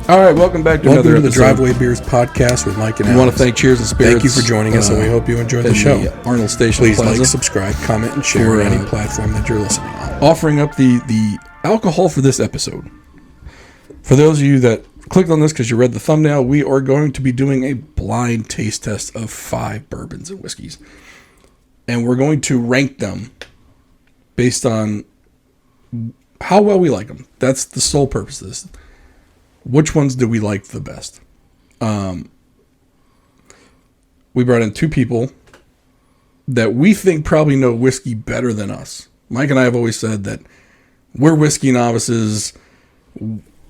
All right, welcome back to Welcome another to the episode. Driveway Beers podcast with Mike and Alex. We want to thank Cheers and Spirits. Thank you for joining us, and we hope you enjoy the show. Arnold Station Please Plaza, like, subscribe, comment, and share for, on any platform that you're listening on. offering up the alcohol for this episode. For those of you that clicked on this because you read the thumbnail, we are going to be doing a blind taste test of 5 bourbons and whiskeys. And we're going to rank them based on how well we like them. That's the sole purpose of this. Which ones do we like the best? We brought in 2 people that we think probably know whiskey better than us. Mike and I have always said that we're whiskey novices.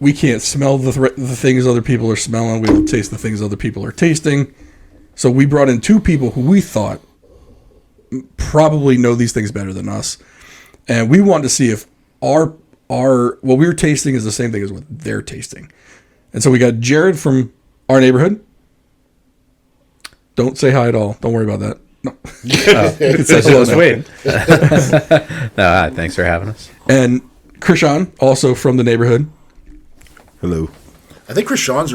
We can't smell the things other people are smelling. We don't taste the things other people are tasting. So we brought in 2 people who we thought probably know these things better than us. And we wanted to see if our what we were tasting is the same thing as what they're tasting. And so we got Jared from our neighborhood. Don't say hi at all. Don't worry about that. No. Thanks for having us. And Krishan, also from the neighborhood. Hello. I think Krishan's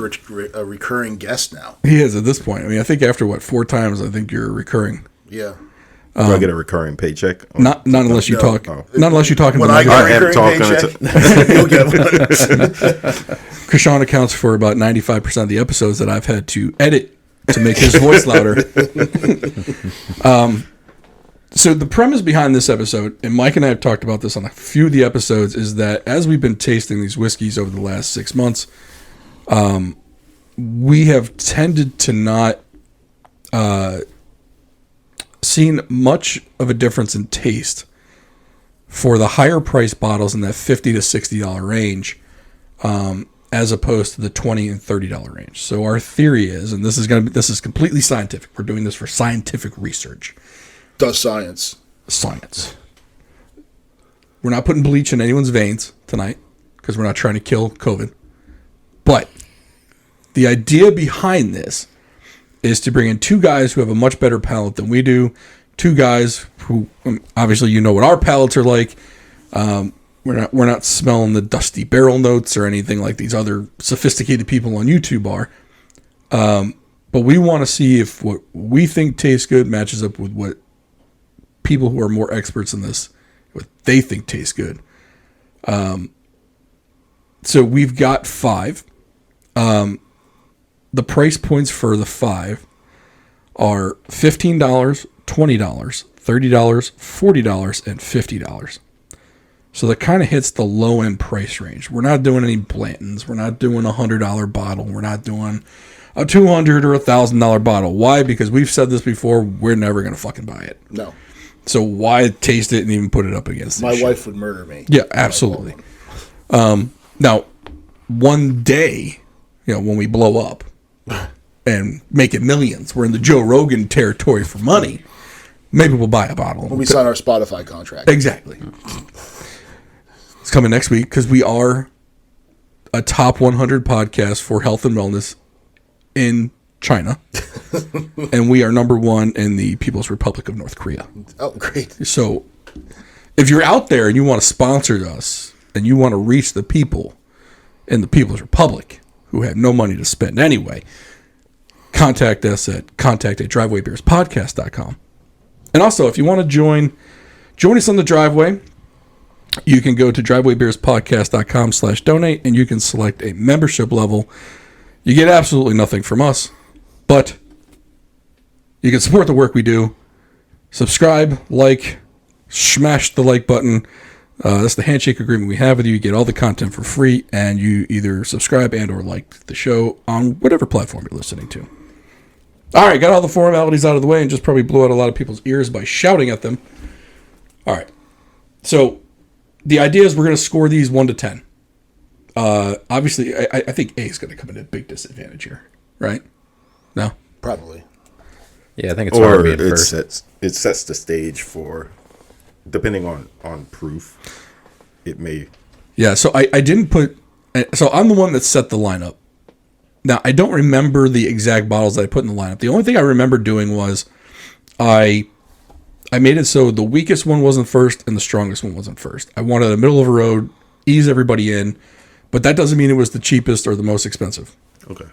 a recurring guest now. He is at this point. I mean, I think after 4 times, I think you're recurring. Yeah. Do I get a recurring paycheck? Not unless you talk. Not unless you talk. When I get a recurring paycheck, you'll get one. Krishan accounts for about 95% of the episodes that I've had to edit to make his voice louder. So the premise behind this episode, and Mike and I have talked about this on a few of the episodes, is that as we've been tasting these whiskeys over the last 6 months, we have tended to not seen much of a difference in taste for the higher price bottles in that $50 to $60 range, as opposed to the $20 and $30 range. So our theory is, and this is completely scientific. We're doing this for scientific research. Does science. Science. We're not putting bleach in anyone's veins tonight because we're not trying to kill COVID. But the idea behind this is to bring in 2 guys who have a much better palate than we do. 2 guys who, obviously, you know what our palates are like. We're not smelling the dusty barrel notes or anything like these other sophisticated people on YouTube are. But we want to see if what we think tastes good matches up with what people who are more experts in this, what they think tastes good. So we've got 5. The price points for the 5 are $15, $20, $30, $40, and $50. So that kind of hits the low end price range. We're not doing any Blantons. We're not doing a $100 bottle. We're not doing a $200 or $1,000 bottle. Why? Because we've said this before. We're never going to fucking buy it. No. So why taste it and even put it up against My this wife shit? would murder me. Yeah, absolutely. Now, one day, when we blow up and make it millions, we're in the Joe Rogan territory for money. Maybe we'll buy a bottle. When we sign our Spotify contract. Exactly. It's coming next week because we are a top 100 podcast for health and wellness in China. And we are number 1 in the People's Republic of North Korea. Oh, great. So if you're out there and you want to sponsor us and you want to reach the people in the People's Republic who have no money to spend anyway, contact us at contact@drivewaybeerspodcast.com. And also, if you want to join us on the driveway, you can go to drivewaybeerspodcast.com/donate and you can select a membership level. You get absolutely nothing from us, but you can support the work we do. Subscribe, like, smash the like button. That's the handshake agreement we have with you. You get all the content for free, and you either subscribe and or like the show on whatever platform you're listening to. All right, got all the formalities out of the way and just probably blew out a lot of people's ears by shouting at them. All right, so the idea is we're going to score these 1 to 10. Obviously, I think A is going to come at a big disadvantage here, right? No? Probably. Yeah, I think it's hard to be at first. It sets the stage for, depending on proof, it may. Yeah, so I didn't put... So I'm the one that set the lineup. Now, I don't remember the exact bottles that I put in the lineup. The only thing I remember doing was I made it so the weakest one wasn't first and the strongest one wasn't first. I wanted a middle of the road, ease everybody in, But that doesn't mean it was the cheapest or the most expensive. Okay.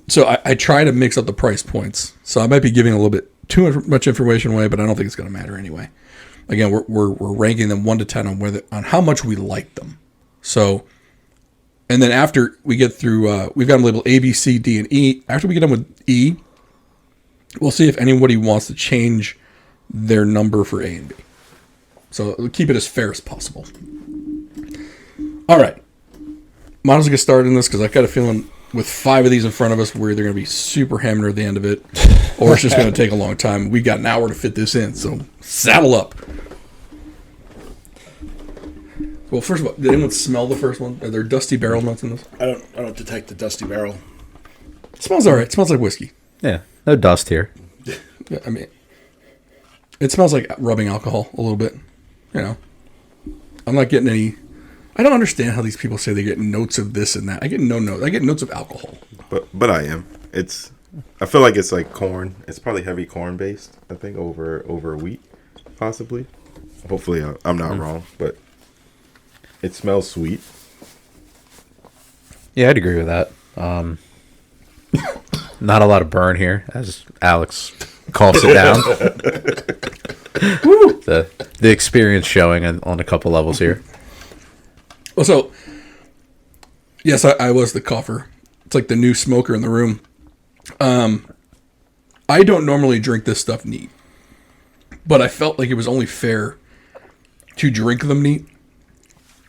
So I try to mix up the price points. So I might be giving a little bit too much information away, but I don't think it's going to matter anyway. Again, we're ranking them 1 to 10 on how much we like them. So, and then after we get through, we've got them labeled A, B, C, D, and E. After we get done with E, we'll see if anybody wants to change their number for A and B. So we'll keep it as fair as possible. All right. Might as well get started in this because I've got a feeling with 5 of these in front of us, we're either going to be super hammered at the end of it, or it's just going to take a long time. We got an hour to fit this in, so saddle up. Well, first of all, did anyone smell the first one? Are there dusty barrel notes in this? I don't detect the dusty barrel. It smells all right. It smells like whiskey. Yeah, no dust here. Yeah, I mean, it smells like rubbing alcohol a little bit. You know, I'm not getting any. I don't understand how these people say they get notes of this and that. I get no notes. I get notes of alcohol. But I am. I feel like it's like corn. It's probably heavy corn based. I think over wheat, possibly. Hopefully, I'm not wrong. But it smells sweet. Yeah, I'd agree with that. Not a lot of burn here, as Alex coughs it down. the experience showing on a couple levels here. Well, so, yes, I was the cougher. It's like the new smoker in the room. I don't normally drink this stuff neat, but I felt like it was only fair to drink them neat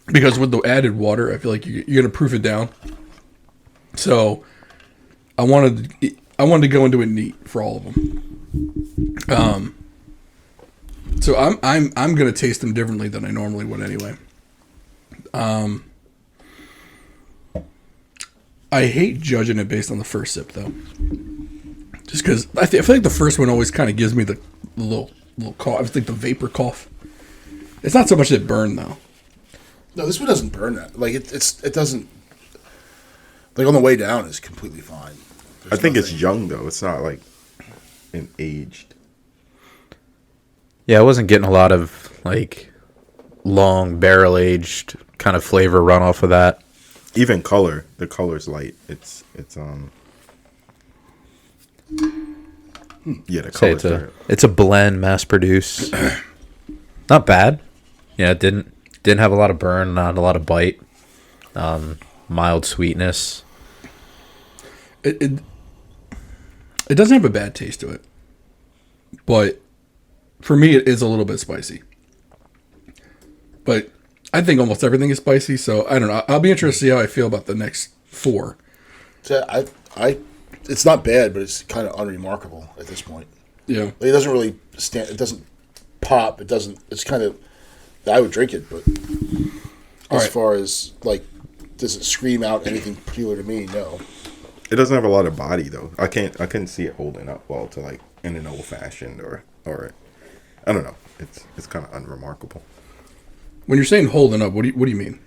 because with the added water, I feel like you're going to proof it down. So I wanted to go into it neat for all of them. So I'm going to taste them differently than I normally would anyway. I hate judging it based on the first sip, though. Just because I feel like the first one always kind of gives me the little cough. I think the vapor cough. It's not so much that burn, though. No, this one doesn't burn that. Like it doesn't. Like on the way down is completely fine. I think it's young though. It's not like an aged. Yeah, I wasn't getting a lot of like long barrel aged kind of flavor runoff of that. Even color, the color's light. It's yeah, the color's it's a blend, mass produce. Not bad. Yeah, it didn't have a lot of burn, not a lot of bite. Mild sweetness. It doesn't have a bad taste to it, but for me it is a little bit spicy. But I think almost everything is spicy, so I don't know. I'll be interested to see how I feel about the next 4. So it's not bad, but it's kind of unremarkable at this point. Yeah, Like, it doesn't really stand. It doesn't pop. It doesn't. It's kind of. I would drink it, but as far as like, does it scream out anything particular to me? No. It doesn't have a lot of body though. I couldn't see it holding up well to like in an old fashioned or I don't know. It's kind of unremarkable. when you're saying holding up, what do you mean?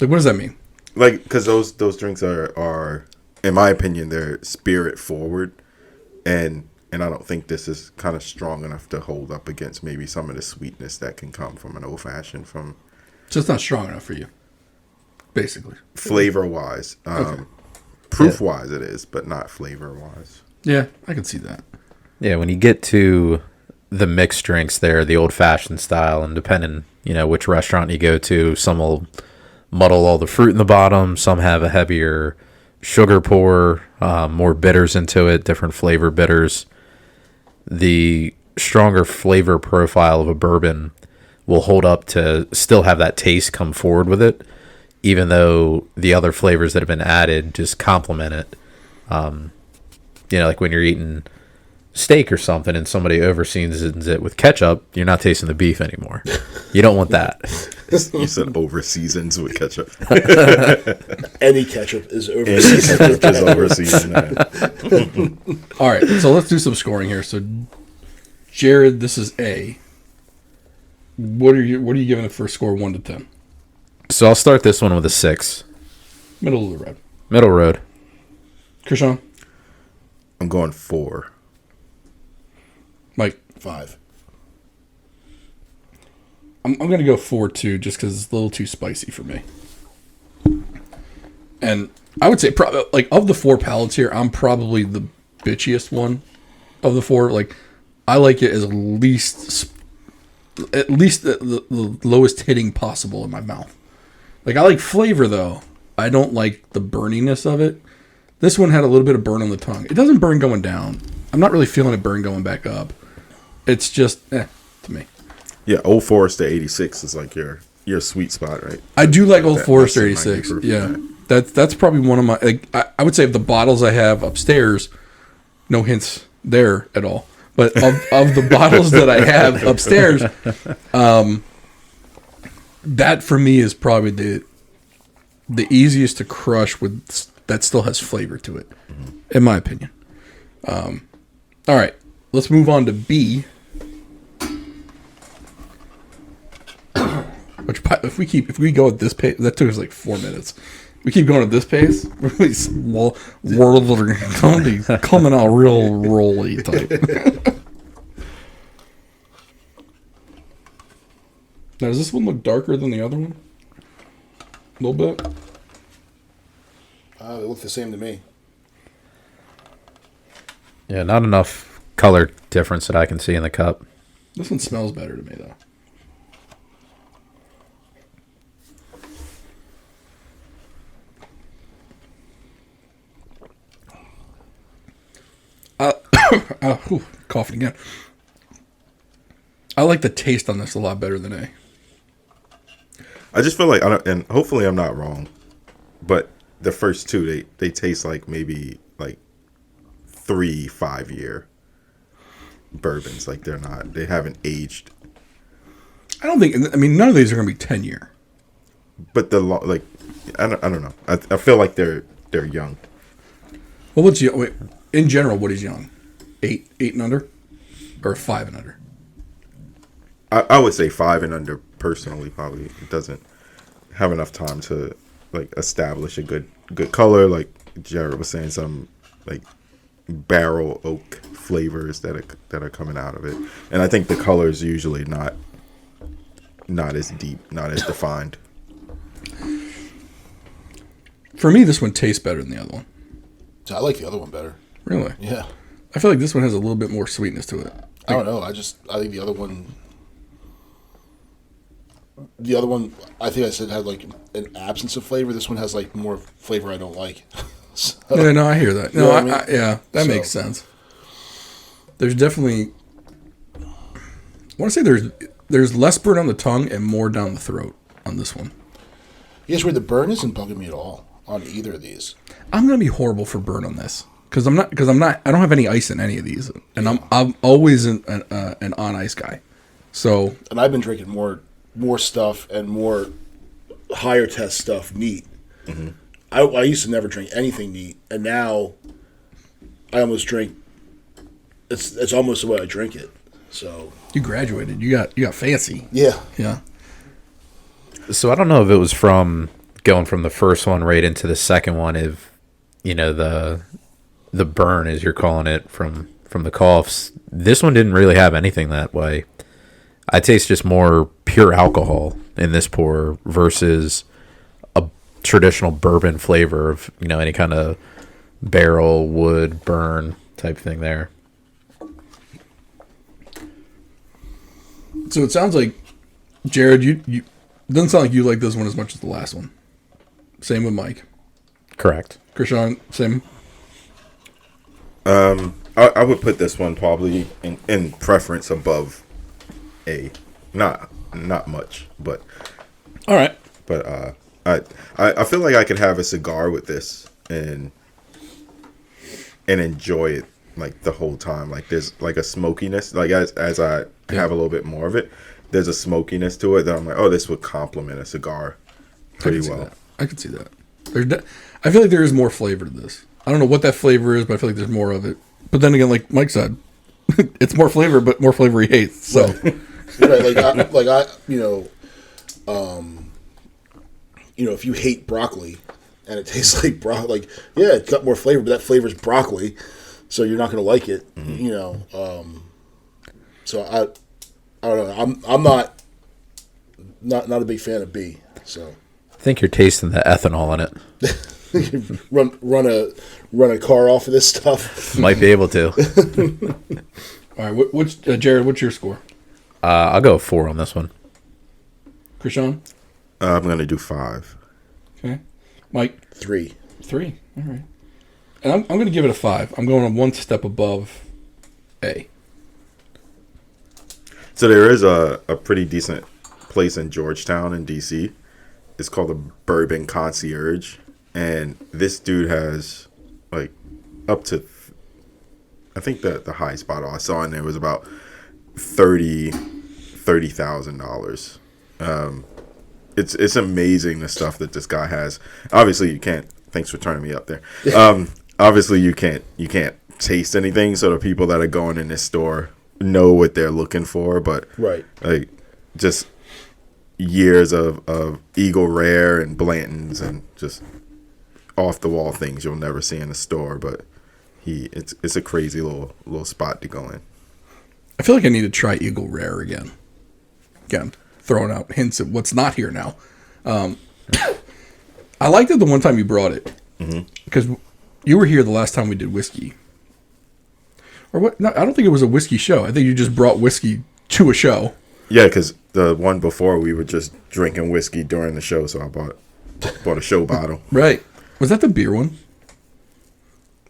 Like, what does that mean? Like, because those drinks are, in my opinion, they're spirit forward, and I don't think this is kind of strong enough to hold up against maybe some of the sweetness that can come from an old fashioned from. So it's not strong enough for you, basically. Flavor wise, Okay. proof wise, it is, but not flavor wise. Yeah, I can see that. Yeah, when you get to the mixed drinks there, the old-fashioned style, and depending, which restaurant you go to, some will muddle all the fruit in the bottom, some have a heavier sugar pour, more bitters into it, different flavor bitters. The stronger flavor profile of a bourbon will hold up to still have that taste come forward with it, even though the other flavors that have been added just complement it. Like when you're eating steak or something and somebody overseasons it with ketchup, you're not tasting the beef anymore. You don't want that. You said overseasons with ketchup. Any ketchup is over. Is overseasoned. All right, so let's do some scoring here. So, Jared, this is A. What are you giving it for a score 1 to 10? So I'll start this one with a 6. Middle of the road. Middle road. Krishan? I'm going 4. Mike? 5. I'm going to go 4-2 just because it's a little too spicy for me. And I would say, like, of the 4 palates here, I'm probably the bitchiest one of the 4. Like, I like it as at least the lowest hitting possible in my mouth. Like, I like flavor, though. I don't like the burniness of it. This one had a little bit of burn on the tongue. It doesn't burn going down. I'm not really feeling it burn going back up. It's just, to me. Yeah, Old Forester 86 is like your sweet spot, right? I do like Old Forester that's 86. 90 proof, Yeah. That's probably one of my, like, I would say of the bottles I have upstairs, no hints there at all. But of the bottles that I have upstairs, that for me is probably the easiest to crush with that still has flavor to it, in my opinion. All right, let's move on to B. Which if we go at this pace, that took us like 4 minutes. We keep going at this pace, really small world are coming out real rolly type. Now, does this one look darker than the other one? A little bit. They look the same to me. Yeah, not enough color difference that I can see in the cup. This one smells better to me, though. Coughing again. I like the taste on this a lot better than A. I just feel like and hopefully I'm not wrong, but the first 2 they taste like maybe like 3-5 year bourbons. Like they haven't aged. I don't think. I mean, none of these are going to be 10-year. But I don't know. I feel like they're young. Well, in general, what is young? 8 and under, or 5 and under? I would say 5 and under personally. Probably it doesn't have enough time to like establish a good color. Like Jared was saying, some like barrel oak flavors that are coming out of it, and I think the color is usually not as deep, not as defined. For me, this one tastes better than the other one. I like the other one better. Really? Yeah. I feel like this one has a little bit more sweetness to it. I don't know. I think the other one. The other one, I think I said had like an absence of flavor. This one has like more flavor I don't like. So, Yeah, no, I hear that. No, You know what I mean? yeah, that makes sense. There's definitely. I want to say there's less burn on the tongue and more down the throat on this one. Yes, where the burn isn't bugging me at all on either of these. I'm gonna be horrible for burn on this because I don't have any ice in any of these, and I'm always an on ice guy. So And I've been drinking more stuff and more higher test stuff neat. Mm-hmm. I used to never drink anything neat, and now I almost drink. It's almost the way I drink it. So you graduated. You got fancy. yeah. Yeah. So I don't know if it was from going from the first one right into the second one, if the burn, as you're calling it, from the coughs. This one didn't really have anything that way. I taste just more pure alcohol in this pour versus a traditional bourbon flavor of any kind of barrel wood burn type thing there. So it sounds like, Jared, you doesn't sound like you like this one as much as the last one. Same with Mike. Correct. Krishan, same. I would put this one probably in preference above A. Not much, but All right. but I feel like I could have a cigar with this and enjoy it like the whole time. Like there's like a smokiness. Like as I have a little bit more of it, there's a smokiness to it that I'm like, oh, this would complement a cigar pretty well. I could see that. I feel like there is more flavor to this. I don't know what that flavor is, but I feel like there's more of it. But then again, like Mike said, it's more flavor, but more flavor he hates. So, Right, if you hate broccoli and it tastes like broccoli, like it's got more flavor, but that flavor is broccoli, so you're not going to like it. Mm-hmm. So I don't know. I'm not not a big fan of B. So I think you're tasting the ethanol in it. run a car off of this stuff. Might be able to. All right, what's Jared? What's your score? I'll go 4 on this one. Krishan? I'm gonna do 5. Okay. Mike? 3. 3. All right. And I'm going to give it a 5. I'm going one step above A. So there is a pretty decent place in Georgetown in DC. It's called the Bourbon Concierge, and this dude has like up to, I think the highest bottle I saw in there was about $30,000. It's amazing the stuff that this guy has. Obviously, you can't. Thanks for turning me up there. Obviously, you can't taste anything. So the people that are going in this store know what they're looking for. But Right. like just years of Eagle Rare and Blanton's and just off the wall things you'll never see in the store. But it's a crazy little spot to go in. I feel like I need to try Eagle Rare again. Again, throwing out hints at what's not here now. I liked it the one time you brought it. Because you were here the last time we did whiskey. Or what? No, I don't think it was a whiskey show. I think you just brought whiskey to a show. Yeah, because the one before we were just drinking whiskey during the show, so I bought a show bottle. Right. Was that the beer one?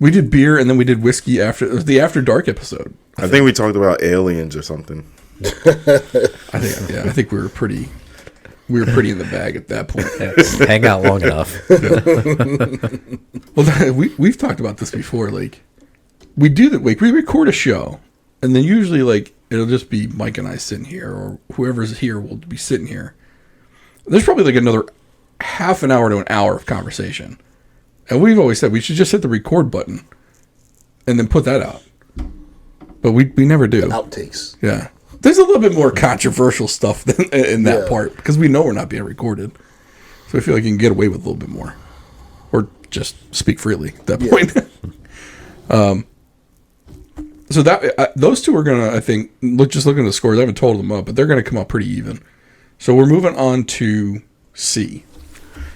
We did beer and then we did whiskey after. It was the After Dark episode. I think we talked about aliens or something. I think we were pretty in the bag at that point. Hang out long enough. Well, we've talked about this before. Like, we do that. Like, we record a show, and then usually, like, it'll just be Mike and I sitting here, or whoever's here will be sitting here. There's probably like another half an hour to an hour of conversation, and we've always said we should just hit the record button, and then put that out. But we never do. Outtakes. Yeah. There's a little bit more controversial stuff than in that Yeah. part because we know we're not being recorded. So I feel like you can get away with a little bit more. Or just speak freely at that point. So that those two are going to, I think, just looking at the scores, I haven't totaled them up, but they're going to come up pretty even. So we're moving on to C.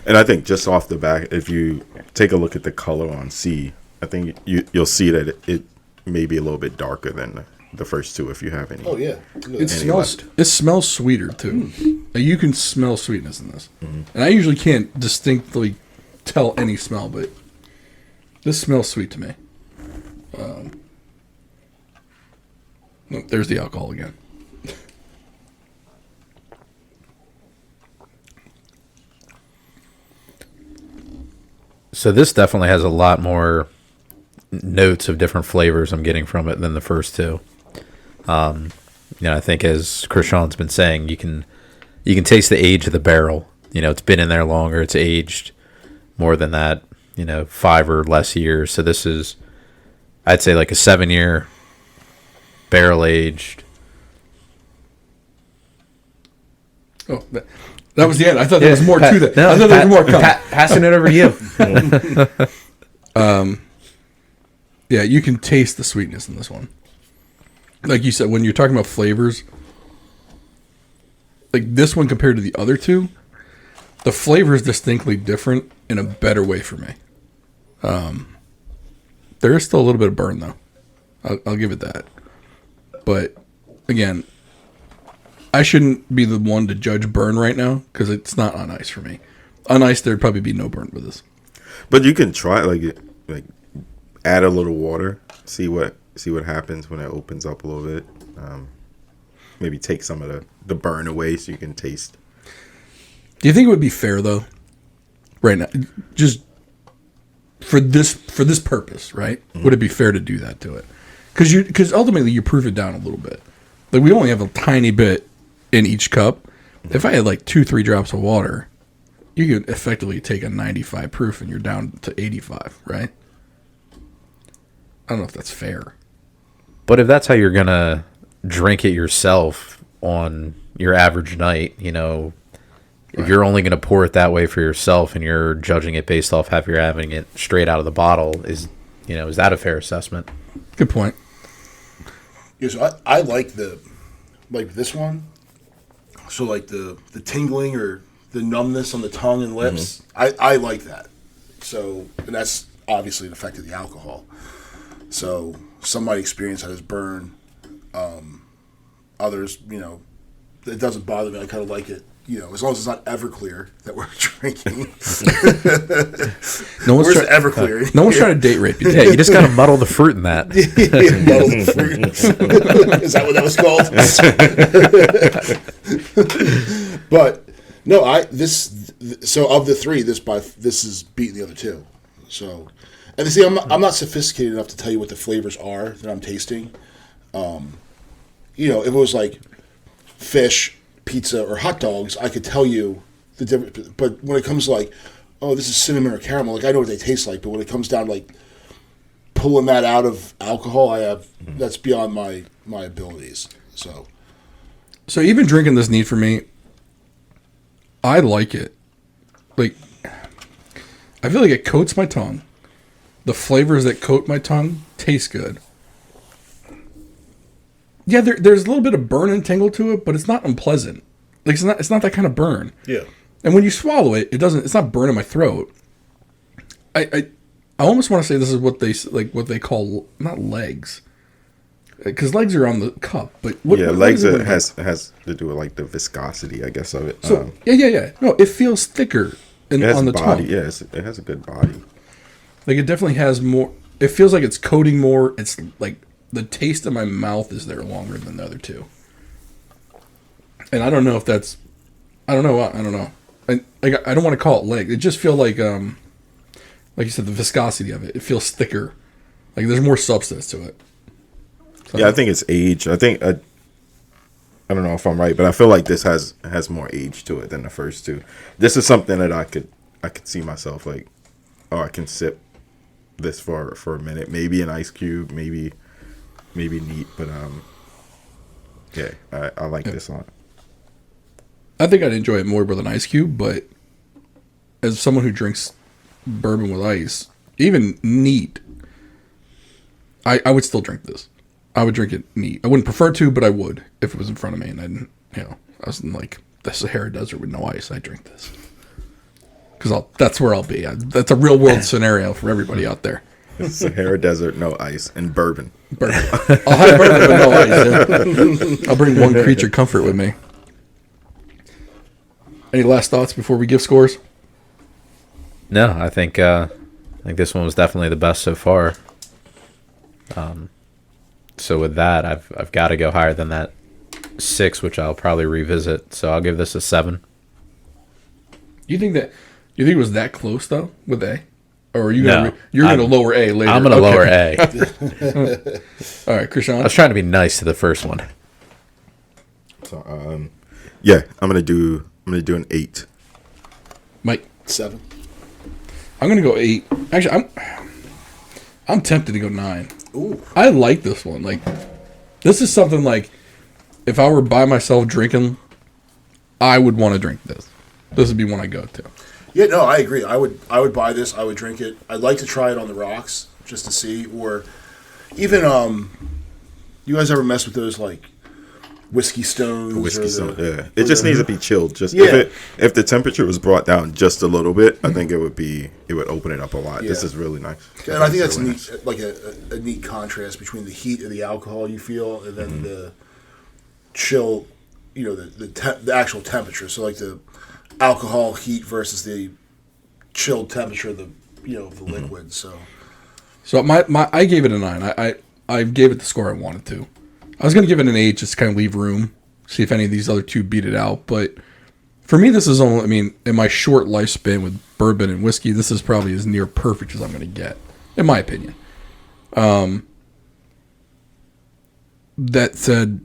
And I think just off the bat, if you take a look at the color on C, I think you'll see that it may be a little bit darker than the first two if you have any. Oh yeah. It smells sweeter too. You can smell sweetness in this. And I usually can't distinctly tell any smell, but this smells sweet to me. No, there's the alcohol again. So this definitely has a lot more notes of different flavors I'm getting from it than the first two. I think as Krishan's been saying, you can taste the age of the barrel. It's been in there longer. It's aged more than that, 5 or less years. So this is, I'd say, like a 7-year barrel aged. Oh, that was the end. I thought there was more to that. No, I thought there was more coming. Passing it over to you. Yeah, you can taste the sweetness in this one. Like you said, when you're talking about flavors, like this one compared to the other two, the flavor is distinctly different in a better way for me. There is still a little bit of burn, though. I'll give it that. But, again, I shouldn't be the one to judge burn right now because it's not on ice for me. On ice, there'd probably be no burn with this. But you can try like add a little water, see what happens when it opens up a little bit. Maybe take some of the burn away so you can taste. Do you think it would be fair, though, right now, just for this purpose, right? Mm-hmm. Would it be fair to do that to it? Because ultimately you proof it down a little bit. Like we only have a tiny bit in each cup. If I had like 2-3 drops of water, you could effectively take a 95 proof and you're down to 85, right? I don't know if that's fair. But if that's how you're going to drink it yourself on your average night, if you're only going to pour it that way for yourself and you're judging it based off how you're having it straight out of the bottle, is that a fair assessment? Good point. Yeah, so I like this one. So like the tingling or the numbness on the tongue and lips, I like that. So, and that's obviously an effect of the alcohol. So some might experience that as burn. Others, it doesn't bother me. I kind of like it, as long as it's not Everclear that we're drinking. No one's Where's Everclear? No one's trying to date rape you. Yeah, you just got to muddle the fruit in that. Muddled fruit. Is that what that was called? But no, so of the three, this is beating the other two. So, and see, I'm not sophisticated enough to tell you what the flavors are that I'm tasting. If it was like fish, pizza, or hot dogs, I could tell you the difference. But when it comes to like, oh, this is cinnamon or caramel, like I know what they taste like. But when it comes down to like pulling that out of alcohol, that's beyond my abilities. So even drinking this neat for me, I like it. Like, I feel like it coats my tongue. The flavors that coat my tongue taste good. Yeah, there's a little bit of burn and tingle to it, but it's not unpleasant. Like it's not that kind of burn. yeah. And when you swallow it, it's not burning my throat. I almost want to say this is what they call not legs, because legs are on the cup. But legs has to do with like the viscosity, I guess, of it. So yeah. No, it feels thicker on the body. tongue. Yeah, it has a good body. Like it definitely has more. It feels like it's coating more. It's like the taste in my mouth is there longer than the other two. And I don't know if that's. I don't know. I don't want to call it leg. It just feels like you said, the viscosity of it. It feels thicker. Like there's more substance to it. So, yeah, I think it's age. I think I don't know if I'm right, but I feel like this has more age to it than the first two. This is something that I could see myself like, oh, I can sip this for a minute, maybe an ice cube, maybe neat, but yeah, I like this one. I think I'd enjoy it more with an ice cube, but as someone who drinks bourbon with ice, even neat, I would still drink this. I would drink it neat. I wouldn't prefer to, but I would if it was in front of me and I didn't, I was in like the Sahara Desert with no ice. I drink this because that's where I'll be. That's a real world scenario for everybody out there. Sahara Desert, no ice, and bourbon. I'll have bourbon with no ice. Yeah. I'll bring one creature comfort with me. Any last thoughts before we give scores? No, I think this one was definitely the best so far. So with that, I've got to go higher than that 6, which I'll probably revisit. So I'll give this a 7. You think it was that close though with A, or are you gonna you're gonna lower A later? I'm gonna lower A. All right, Krishan. I was trying to be nice to the first one. So yeah, I'm gonna do an 8. Mike. 7. I'm gonna go 8. Actually, I'm tempted to go 9. Ooh. I like this one. Like, this is something like, if I were by myself drinking, I would want to drink this. This would be one I go to. Yeah, no, I agree. I would buy this. I would drink it. I'd like to try it on the rocks just to see, or even you guys ever mess with those like whiskey stones? Yeah. It just needs to be chilled. Just Yeah. if the temperature was brought down just a little bit, I think it would open it up a lot. Yeah. This is really nice. And I think that's really neat, like a neat contrast between the heat of the alcohol you feel and then the chill, the actual temperature. So like the alcohol heat versus the chilled temperature of the of the liquid. So my I gave it a 9. I gave it the score I wanted to. I was gonna give it an 8 just to kind of leave room, see if any of these other two beat it out. But for me, this is only. I mean, in my short lifespan with bourbon and whiskey, this is probably as near perfect as I'm gonna get, in my opinion. That said,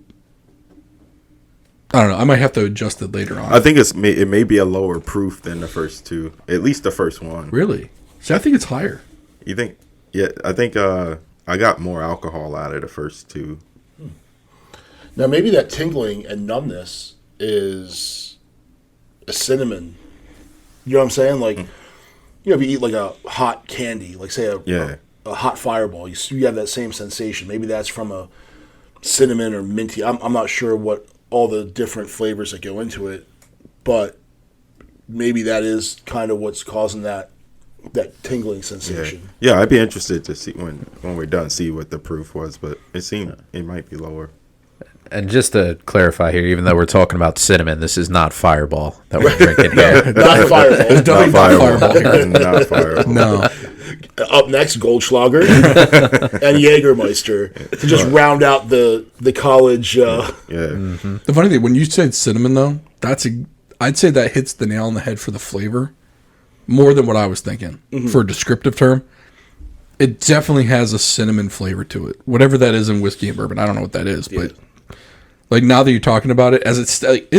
I don't know. I might have to adjust it later on. I think it may be a lower proof than the first two. At least the first one. Really? See, I think it's higher. You think? Yeah, I think I got more alcohol out of the first two. now maybe that tingling and numbness is a cinnamon. You know what I'm saying? Like if you eat like a hot candy, like say a hot Fireball, you have that same sensation. Maybe that's from a cinnamon or minty. I'm not sure what all the different flavors that go into it, but maybe that is kind of what's causing that tingling sensation. Yeah, I'd be interested to see when we're done, see what the proof was, but it seemed it might be lower. And just to clarify here, even though we're talking about cinnamon, this is not Fireball that we're drinking here. Not Fireball. Don't Fireball. Not Fireball. No. Up next, Goldschlager and Jägermeister to just round out the college. Yeah. The funny thing, when you said cinnamon, though, I'd say that hits the nail on the head for the flavor more than what I was thinking for a descriptive term. It definitely has a cinnamon flavor to it. Whatever that is in whiskey and bourbon, I don't know what that is, but like now that you're talking about it, as it's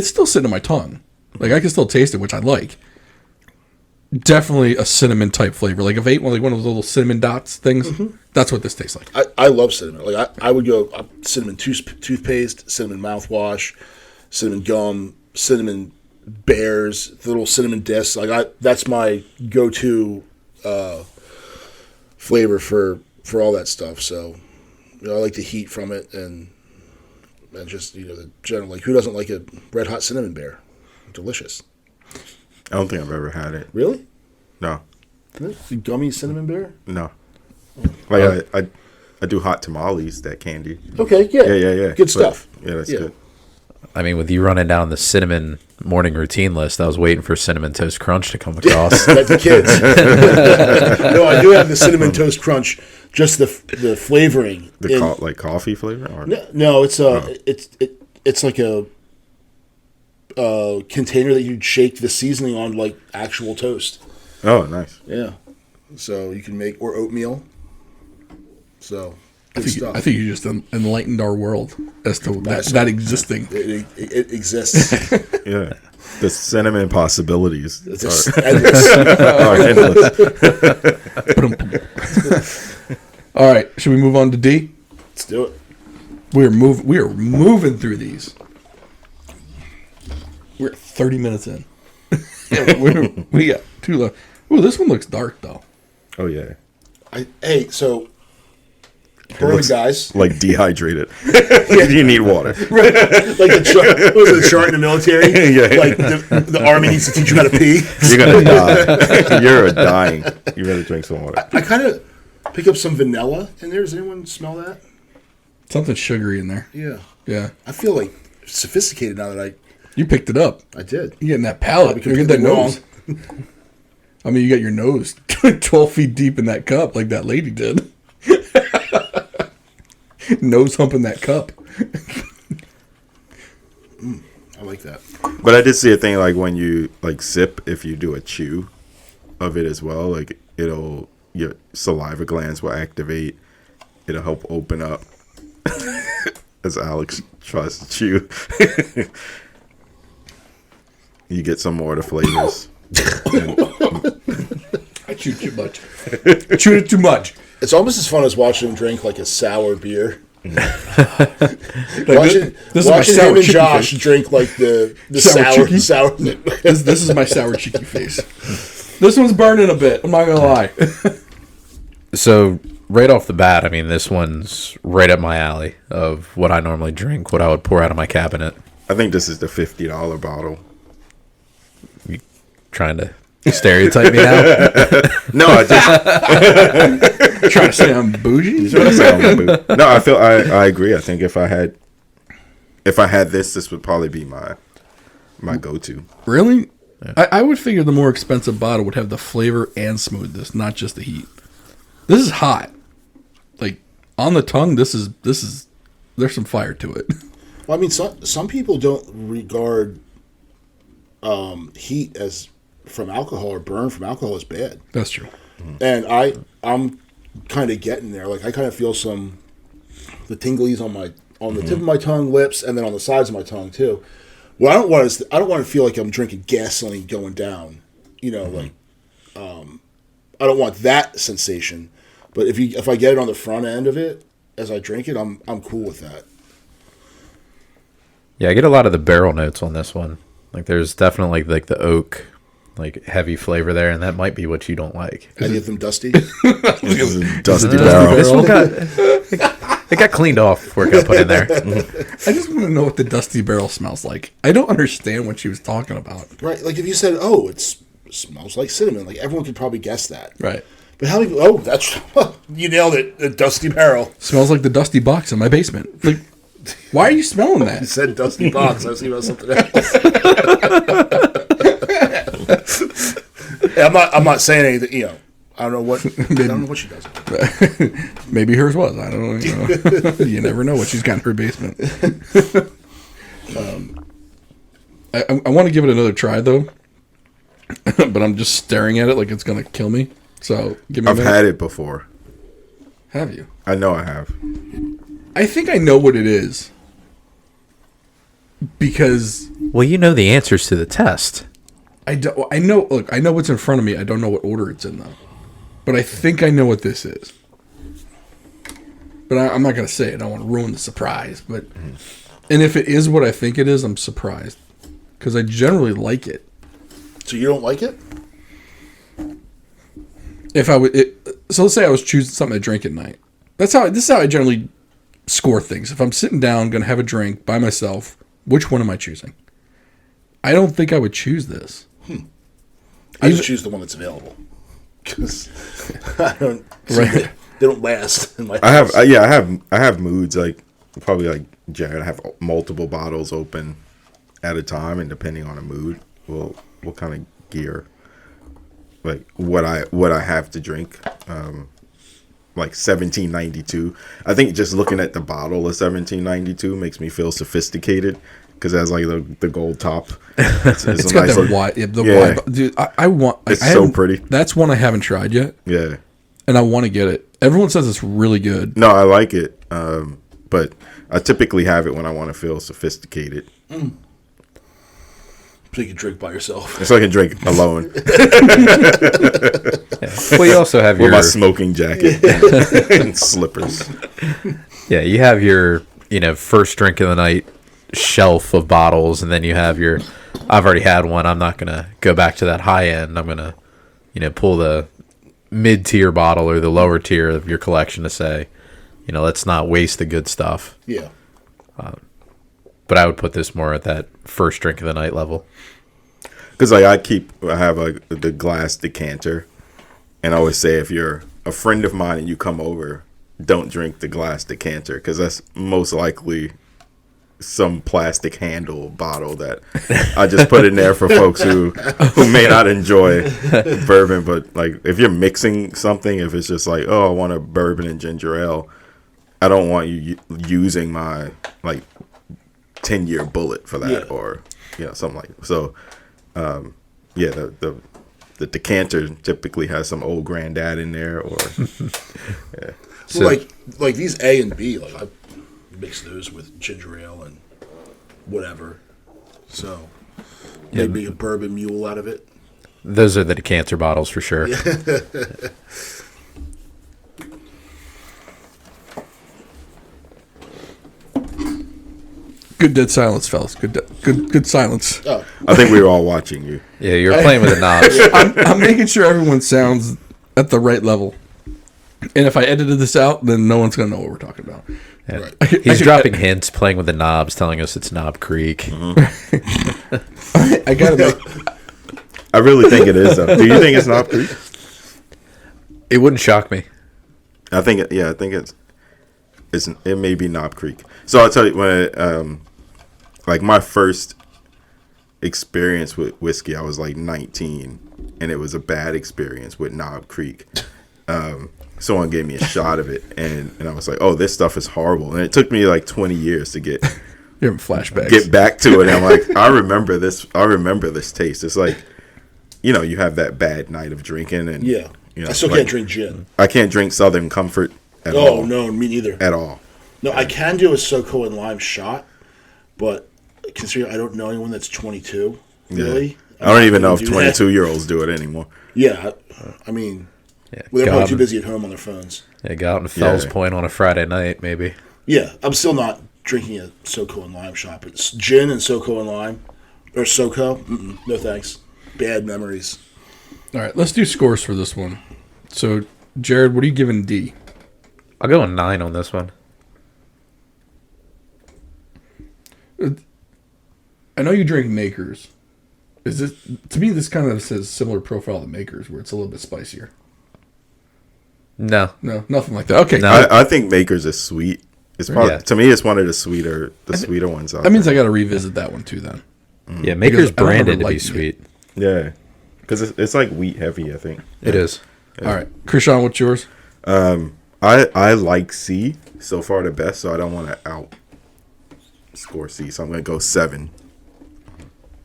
still sitting in my tongue. Like I can still taste it, which I like. Definitely a cinnamon type flavor. Like if I ate one of those little cinnamon dots things, that's what this tastes like. I love cinnamon. Like I would go cinnamon toothpaste, cinnamon mouthwash, cinnamon gum, cinnamon bears, the little cinnamon discs. Like that's my go-to flavor for all that stuff. So I like the heat from it and just the general, like who doesn't like a red hot cinnamon bear? Delicious. I don't think I've ever had it. Really? No. The gummy cinnamon bear? No. Like I do hot tamales, that candy. Okay, yeah. Yeah. Good stuff. Yeah, that's good. I mean, with you running down the cinnamon morning routine list, I was waiting for Cinnamon Toast Crunch to come across. Like the kids. No, I do have the cinnamon toast crunch. Just the flavoring. Like coffee flavor? Or? No, it's it's like a container that you'd shake the seasoning on, like actual toast. Oh, nice. Yeah. So you can make or oatmeal. So I good stuff. think you just enlightened our world as to that existing. It exists. Yeah. The cinnamon possibilities It's are endless. endless. All right, should we move on to D? Let's do it. We are moving through these. We're 30 minutes in. we got too low. Ooh, this one looks dark though. Oh, yeah. So bourbon guys, like dehydrated. You need water. like the chart, what was it, the chart in the military? Yeah. Like the army needs to teach you how to pee. You're gonna die. You're dying. You better drink some water. I kind of pick up some vanilla in there. Does anyone smell that? Something sugary in there. Yeah. Yeah. I feel like sophisticated now that You picked it up. I did. You're getting that palate. You're getting that nose. I mean, you got your nose 12 feet deep in that cup like that lady did. Nose humping that cup. I like that. But I did see a thing like when you like sip, if you do a chew of it as well, like your saliva glands will activate. It'll help open up. As Alex tries to chew. You get some more of the flavors. I chewed too much. Chewed it too much. It's almost as fun as watching him drink like a sour beer. This is my watching sour him and cheeky Josh face. drink like the Sour cheeky? sour. This is my sour cheeky face. This one's burning a bit. I'm not gonna lie. So right off the bat, I mean, this one's right up my alley of what I normally drink, what I would pour out of my cabinet. I think this is the $50 bottle. You trying to stereotype me now? No, I just Trying to say I'm bougie. no. I agree. I think if I had this would probably be my go-to. Really? Yeah. I would figure the more expensive bottle would have the flavor and smoothness, not just the heat. This is hot. Like on the tongue, this is there's some fire to it. Well, I mean, some people don't regard heat as from alcohol or burn from alcohol as bad. That's true. And I'm kind of getting there. Like I kind of feel the tinglies on the tip of my tongue, lips, and then on the sides of my tongue too. What I don't want to feel like I'm drinking gasoline going down. Like I don't want that sensation. But if I get it on the front end of it as I drink it, I'm cool with that. Yeah, I get a lot of the barrel notes on this one. Like there's definitely like the oak, like heavy flavor there, and that might be what you don't like. Any of them dusty? Dusty barrel. This one got It got cleaned off before it got put in there. I just want to know what the Dusty Barrel smells like. I don't understand what she was talking about. Right? Like if you said, "Oh, it smells like cinnamon," like everyone could probably guess that. Right. But how many? Oh, that's you nailed it. The Dusty Barrel. Smells like the dusty box in my basement. Like, why are you smelling You that? said Dusty Box. I was thinking about something else. I'm not saying anything. You know, I don't know what she does. Maybe hers was. I don't know. You know. You never know what she's got in her basement. I want to give it another try though, but I'm just staring at it like it's gonna kill me. So give me. I've had it before. Have you? I know I have. I think I know what it is because Well, you know the answers to the test. I know. Look, I know what's in front of me. I don't know what order it's in though, but I think I know what this is. But I'm not gonna say it. I don't want to ruin the surprise. But and if it is what I think it is, I'm surprised because I generally like it. So you don't like it? If I would, so let's say I was choosing something to drink at night. This is how I generally score things. If I'm sitting down, gonna have a drink by myself, which one am I choosing? I don't think I would choose this. I just choose the one that's available because I don't. Right. They don't last in my I house. I have moods like probably like Jared. I have multiple bottles open at a time, and depending on the mood, what kind of gear, like what I have to drink. Like 1792. I think just looking at the bottle of 1792 makes me feel sophisticated because it has like the gold top. It's got that wide. Yeah, yeah. wide. Dude, I want. It's I so haven't- pretty. That's one I haven't tried yet, Yeah. and I want to get it. Everyone says it's really good. No, I like it. But I typically have it when I want to feel sophisticated. So you can drink by yourself. So I can drink alone Well, you also have with your my smoking jacket and slippers. you have your first drink of the night shelf of bottles, and then you have your. I've already had one. I'm not gonna go back to that high end. I'm gonna pull the mid tier bottle or the lower tier of your collection to say, let's not waste the good stuff. Yeah. But I would put this more at that first drink of the night level. Because like I have like the glass decanter, and I always say if you're a friend of mine and you come over, don't drink the glass decanter because that's most likely some plastic handle bottle that I just put in there for folks who may not enjoy bourbon. But like if you're mixing something, if it's just like, oh, I want a bourbon and ginger ale, I don't want you using my like 10-year bullet for that, or something like that. So the decanter typically has some old granddad in there, or yeah. So like these A and B, like I mix those with ginger ale and whatever. So maybe a bourbon mule out of it. Those are the decanter bottles for sure. Good dead silence, fellas. Good silence. Oh, I think we were all watching you. Yeah, you're playing with the knobs. I'm making sure everyone sounds at the right level. And if I edited this out, then no one's gonna know what we're talking about. Yeah. Right. He's dropping hints, playing with the knobs, telling us it's Knob Creek. I gotta make. I really think it is, though. Do you think it's Knob Creek? It wouldn't shock me. I think it may be Knob Creek. So I'll tell you when like my first experience with whiskey, I was like 19, and it was a bad experience with Knob Creek. Someone gave me a shot of it, and I was like, oh, this stuff is horrible. And it took me like 20 years to get You're having flashbacks. get back to it. And I'm like, I remember this taste. It's like, you have that bad night of drinking, and I still can't drink gin. I can't drink Southern Comfort at all. Oh no, me neither. At all. No, I can do a SoCo and lime shot, but considering I don't know anyone that's 22, really. I don't even know if do that. 22-year-olds do it anymore. Yeah, I mean, they're go probably out too and- busy at home on their phones. Yeah, go out in Fells Yeah. Point on a Friday night, maybe. Yeah, I'm still not drinking a SoCo and lime shot, but gin and SoCo and lime, or SoCo, no thanks. Bad memories. All right, let's do scores for this one. So, Jared, what are you giving D? I'll go a 9 on this one. I know you drink Makers. Is this, to me, this kind of says similar profile to Makers, where it's a little bit spicier. No. No, nothing like that. Okay. No. I think Makers is sweet. It's probably, to me, it's one of the sweeter ones out That means there. I got to revisit that one too then. Yeah, Maker's Because I don't branded to remember be liking sweet. Yeah, because it's like wheat heavy, I think. It is. All right. Krishan, what's yours? I like C so far the best, so I don't want to outscore C. So I'm gonna go 7.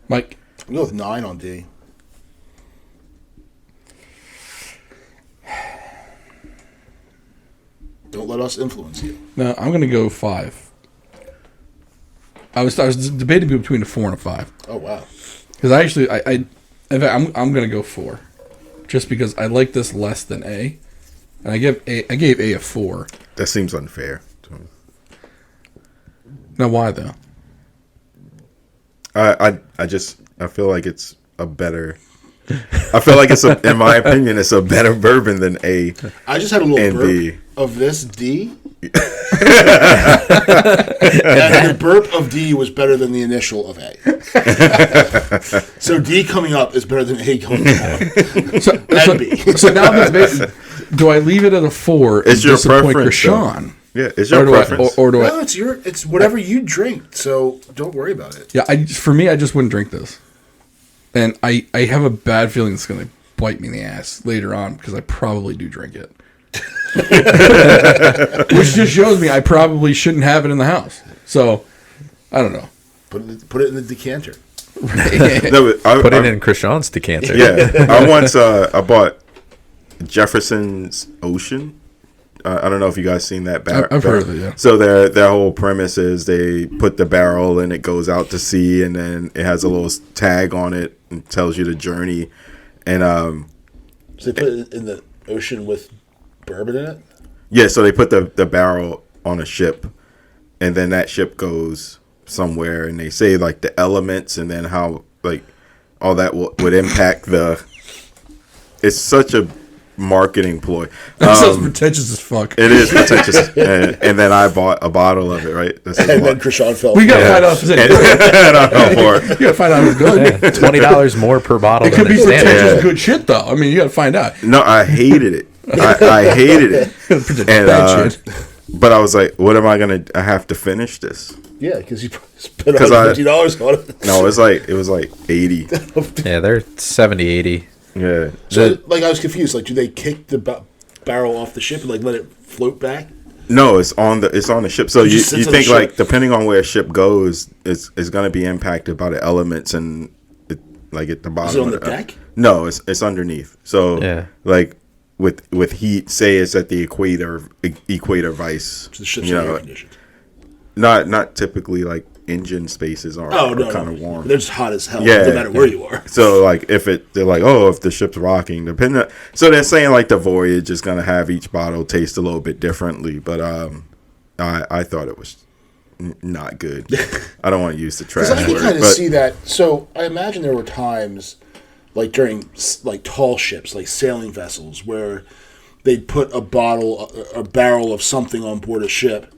Mike? I'm going with 9 on D. Don't let us influence you. No, I'm going to go 5. I was debating between a 4 and a 5. Oh wow. Because I actually, in fact, I'm going to go 4. Just because I like this less than A. And I gave A a 4. That seems unfair to me. Now, why though? I feel like it's a better. I feel like in my opinion, it's a better bourbon than A. I just had a little and burp B. of this D. And the burp of D was better than the initial of A. So D coming up is better than A coming down. And B. So now that's basically, do I leave it at a 4 It's and your disappoint preference, Krishan? Yeah, it's your Or do preference. or do No, I? it's whatever you drink. So don't worry about it. Yeah, for me, I just wouldn't drink this. And I have a bad feeling it's going to bite me in the ass later on because I probably do drink it. Which just shows me I probably shouldn't have it in the house. So, I don't know. Put it in the decanter. No, but Put it in Krishan's decanter. Yeah, I bought Jefferson's Ocean. I don't know if you guys seen that. I've heard of it, yeah. So their whole premise is they put the barrel and it goes out to sea, and then it has a little tag on it and tells you the journey. And So they put it in the ocean with bourbon in it? yeah, so they put the barrel on a ship, and then that ship goes somewhere, and they say like the elements and then how like all that would impact the. It's such a marketing ploy. That sounds pretentious as fuck. It is pretentious. and then I bought a bottle of it, right? This is And what- then Krishan fell. We got to find out if it's any good. and I fell for it. You got to find out if it's good. $20 more per bottle It than could be their standard. pretentious Yeah. good shit, though. I mean, you got to find out. No, I hated it. I hated it. Pretentious And, bad shit. but I was like, what am I going to... I have to finish this. Yeah, because you spent 'Cause $150 on it. No, it was like 80. Yeah, they're 70, 80. Yeah. So, like, I was confused. Like, do they kick the barrel off the ship and like let it float back? No, it's on the ship. So It you just sits on the think ship. like depending on where a ship goes, it's going to be impacted by the elements and like at the bottom. Is it on of the deck? No, it's underneath. So Yeah. like with heat, say it's at the equator vice. So the ship's you not know, air conditioned. not typically like engine spaces are Oh no, kind of warm. They're just hot as hell. Yeah, no matter where you are. So like they're like, oh, if the ship's rocking, so they're saying like the voyage is gonna have each bottle taste a little bit differently, but I thought it was not good. I don't want to use the trash Because I can word, kind of but see that. So I imagine there were times, like during like tall ships, like sailing vessels, where they'd put a barrel of something on board a ship,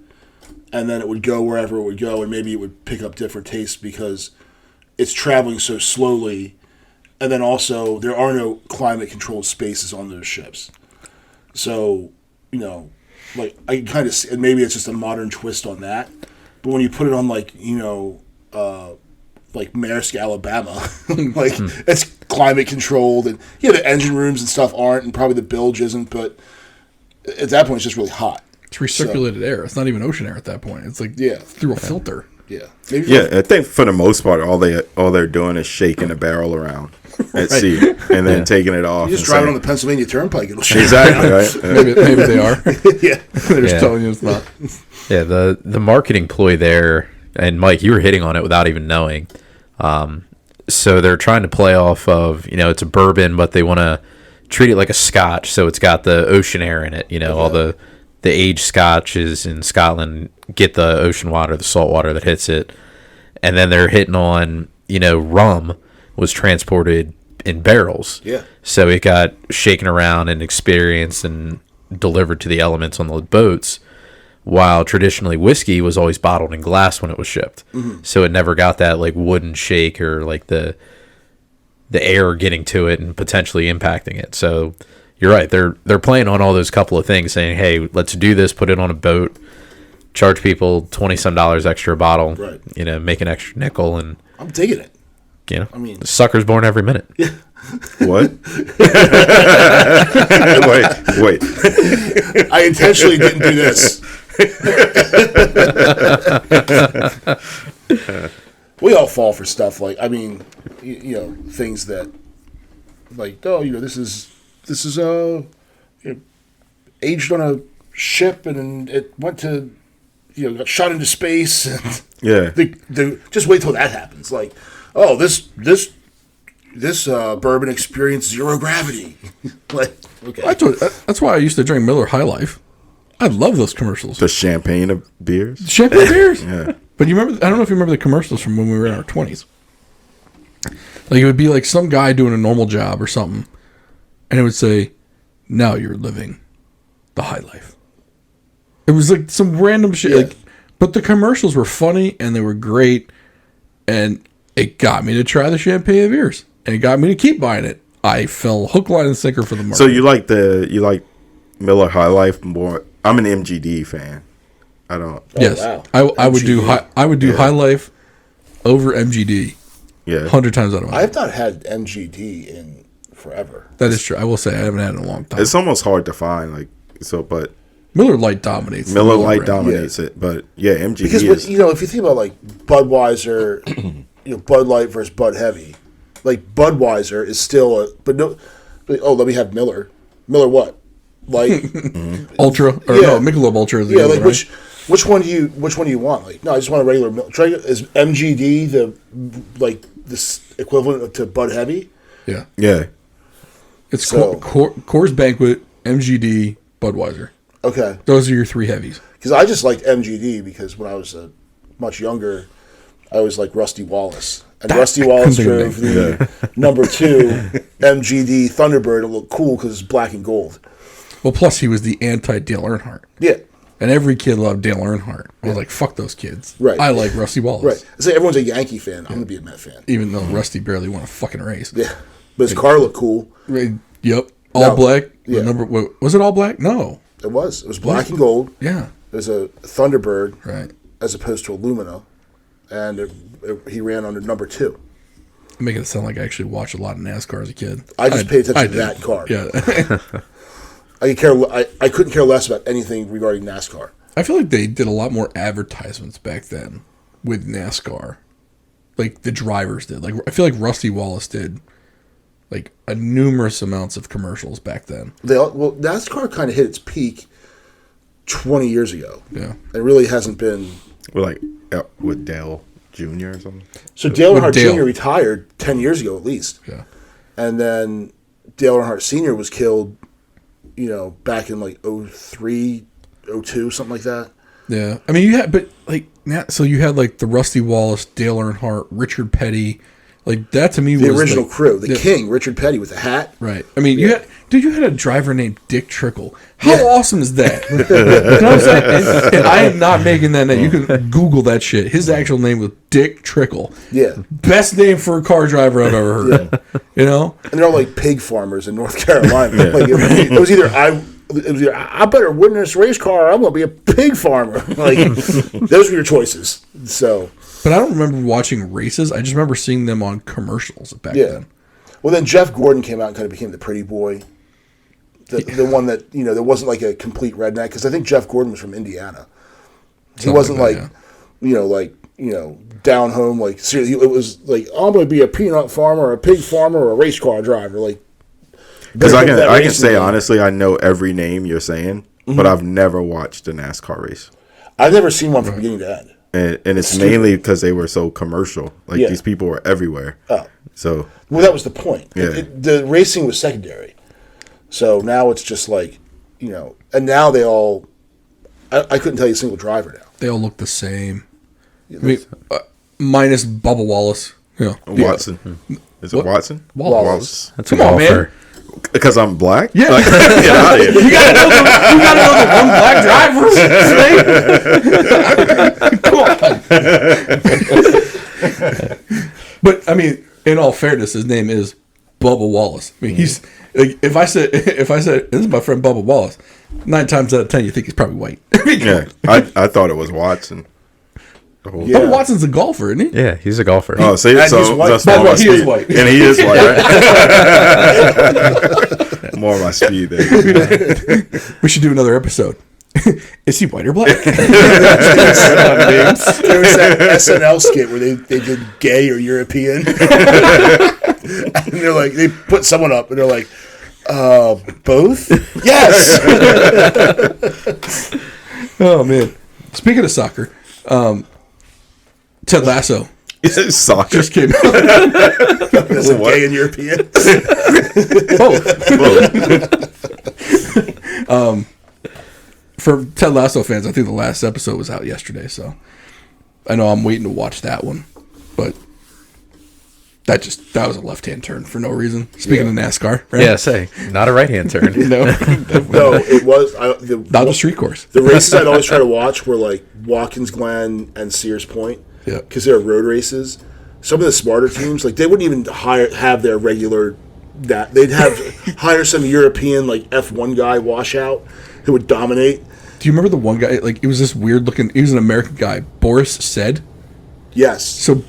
and then it would go wherever it would go, and maybe it would pick up different tastes because it's traveling so slowly. And then also, there are no climate-controlled spaces on those ships. So, like, I can kind of see, and maybe it's just a modern twist on that. But when you put it on, like, like Maersk, Alabama, like, it's climate-controlled, and, the engine rooms and stuff aren't, and probably the bilge isn't, but at that point, it's just really hot. It's recirculated air. It's not even ocean air at that point. It's like through a filter. Yeah. Maybe yeah, I think for the most part, all they're doing is shaking the barrel around at sea and then taking it off. You just and drive it saying- on the Pennsylvania Turnpike, it'll shake. Exactly right. Maybe they are. Yeah. They're just Yeah. telling you it's not. Yeah, the marketing ploy there, and Mike, you were hitting on it without even knowing. So they're trying to play off of, it's a bourbon, but they want to treat it like a scotch, so it's got the ocean air in it. All the aged scotches in Scotland get the ocean water, the salt water that hits it. And then they're hitting on, rum was transported in barrels. Yeah. So it got shaken around and experienced and delivered to the elements on the boats. while traditionally whiskey was always bottled in glass when it was shipped. So it never got that like wooden shake or like the air getting to it and potentially impacting it. So you're right. They're playing on all those couple of things, saying, hey, let's do this, put it on a boat, charge people $20-some extra a bottle, Right. Make an extra nickel, and I'm digging it. I mean, the sucker's born every minute. What? wait. I intentionally didn't do this. We all fall for stuff like, I mean, things that, like, this is aged on a ship and it went to, got shot into space. And Yeah. Just wait till that happens. Like, oh, this bourbon experienced zero gravity. Like, okay. That's why I used to drink Miller High Life. I love those commercials. The champagne of beers. Champagne beers. Yeah. But I don't know if you remember the commercials from when we were in our 20s. Like, it would be like some guy doing a normal job or something, and it would say, "Now you're living the high life." It was like some random shit. Yeah. Like, but the commercials were funny and they were great, and it got me to try the champagne beers, and it got me to keep buying it. I fell hook, line, and sinker for the market. So you like Miller High Life more? I'm an MGD fan. I don't. Yes, wow. I would do MGD. High Life over MGD Yeah. 100 times out of 100. I've not had MGD in forever. That is true. I will say I haven't had it in a long time. It's almost hard to find. But Miller Lite dominates. the Miller Lite brand. dominates it. But yeah, MGD Because is. if you think about like Budweiser, Bud Light versus Bud Heavy, like Budweiser is still let me have Miller. Miller what? Light, Ultra or Yeah. no Michelob Ultra. Is the yeah. other Like one, right? which one do you want? Like, no, I just want a regular Miller. Is MGD this equivalent to Bud Heavy? Yeah, Yeah. it's So- Coors Banquet, MGD, Budweiser. Okay. Those are your three heavies. Because I just liked MGD because when I was much younger, I was like Rusty Wallace. And Rusty Wallace couldn't think drove the number 2 MGD Thunderbird. It looked cool because it's black and gold. Well, plus he was the anti-Dale Earnhardt. Yeah. And every kid loved Dale Earnhardt. I was like, fuck those kids. Right. I like Rusty Wallace. Right. I say everyone's a Yankee fan. I'm going to be a Met fan. Even though Rusty barely won a fucking race. Yeah. But his car looked cool. Right. Yep. All No. black. Yeah. Was it all black? No. It was. It was black and gold. Yeah. It was a Thunderbird Right. as opposed to a Lumina. And he ran under number 2. I'm making it sound like I actually watched a lot of NASCAR as a kid. I just paid attention to did. that car. Yeah. I couldn't care less about anything regarding NASCAR. I feel like they did a lot more advertisements back then with NASCAR. Like the drivers did. Like I feel like Rusty Wallace did like a numerous amounts of commercials back then. NASCAR kind of hit its peak 20 years ago. Yeah. It really hasn't been. With Dale Jr. or something. So Dale With Earnhardt Dale. Jr. retired 10 years ago at least. Yeah. And then Dale Earnhardt Sr. was killed, back in like 03, 02, something like that. Yeah. I mean, you had like the Rusty Wallace, Dale Earnhardt, Richard Petty. Like that to me was The original like, crew. The King, Richard Petty with the hat. Right. I mean, you had a driver named Dick Trickle. How Yeah. awesome is that? You know what I'm saying? And I am not making that name. You can Google that shit. His actual name was Dick Trickle. Yeah. Best name for a car driver I've ever heard. You know? And they're all like pig farmers in North Carolina. Like it was either I better win this race car or I'm going to be a pig farmer. Like those were your choices. So, But I don't remember watching races. I just remember seeing them on commercials back then. Well, then Jeff Gordon came out and kind of became the pretty boy. The one that, there wasn't like a complete redneck. Because I think Jeff Gordon was from Indiana. He Something wasn't like that, down home. Like, seriously, it was like, I'm going to be a peanut farmer or a pig farmer or a race car driver. Like, Because I can say honestly, I know every name you're saying, but I've never watched a NASCAR race. I've never seen one from beginning to end. And it's mainly because they were so commercial. Like Yeah. these people were everywhere. Oh. So Well, that was the point. Yeah. The racing was secondary. So now it's just like, and now they all, I couldn't tell you a single driver now. They all look the same. I mean, minus Bubba Wallace. Yeah. Watson. Is it What? Watson? Wallace. That's a Come on, golfer. man. Because I'm black? Yeah. Like, get out of here. You gotta know the one black driver. Come on. But I mean, in all fairness, his name is Bubba Wallace. I mean, he's like, if I said this is my friend Bubba Wallace, 9 times out of 10 you think he's probably white. Yeah, I thought it was Watson. Yeah. Bubba Watson's a golfer, isn't he? Yeah, he's a golfer. Oh, see, And so he's white. that's By more the my way, he is speed. white. And he is white, right? More of my speed there. We should do another episode. Is he white or black? There was that SNL skit where they did gay or European. And they're like, they put someone up and they're like, both? Yes! Oh man! Speaking of soccer, Ted Lasso Soccer. just came out. Is it gay and European? Both. For Ted Lasso fans, I think the last episode was out yesterday, so I know I'm waiting to watch that one. But that was a left-hand turn for no reason. Speaking of NASCAR, right? Yeah, say not a right hand turn. No, No, it was. not the street course. The races I'd always try to watch were like Watkins Glen and Sears Point. Yeah. Because they're road races. Some of the smarter teams, like they wouldn't even have their regular they'd hire some European like F1 guy washout who would dominate. Do you remember the one guy? Like, it was this weird looking. He was an American guy. Boris Said. Yes. So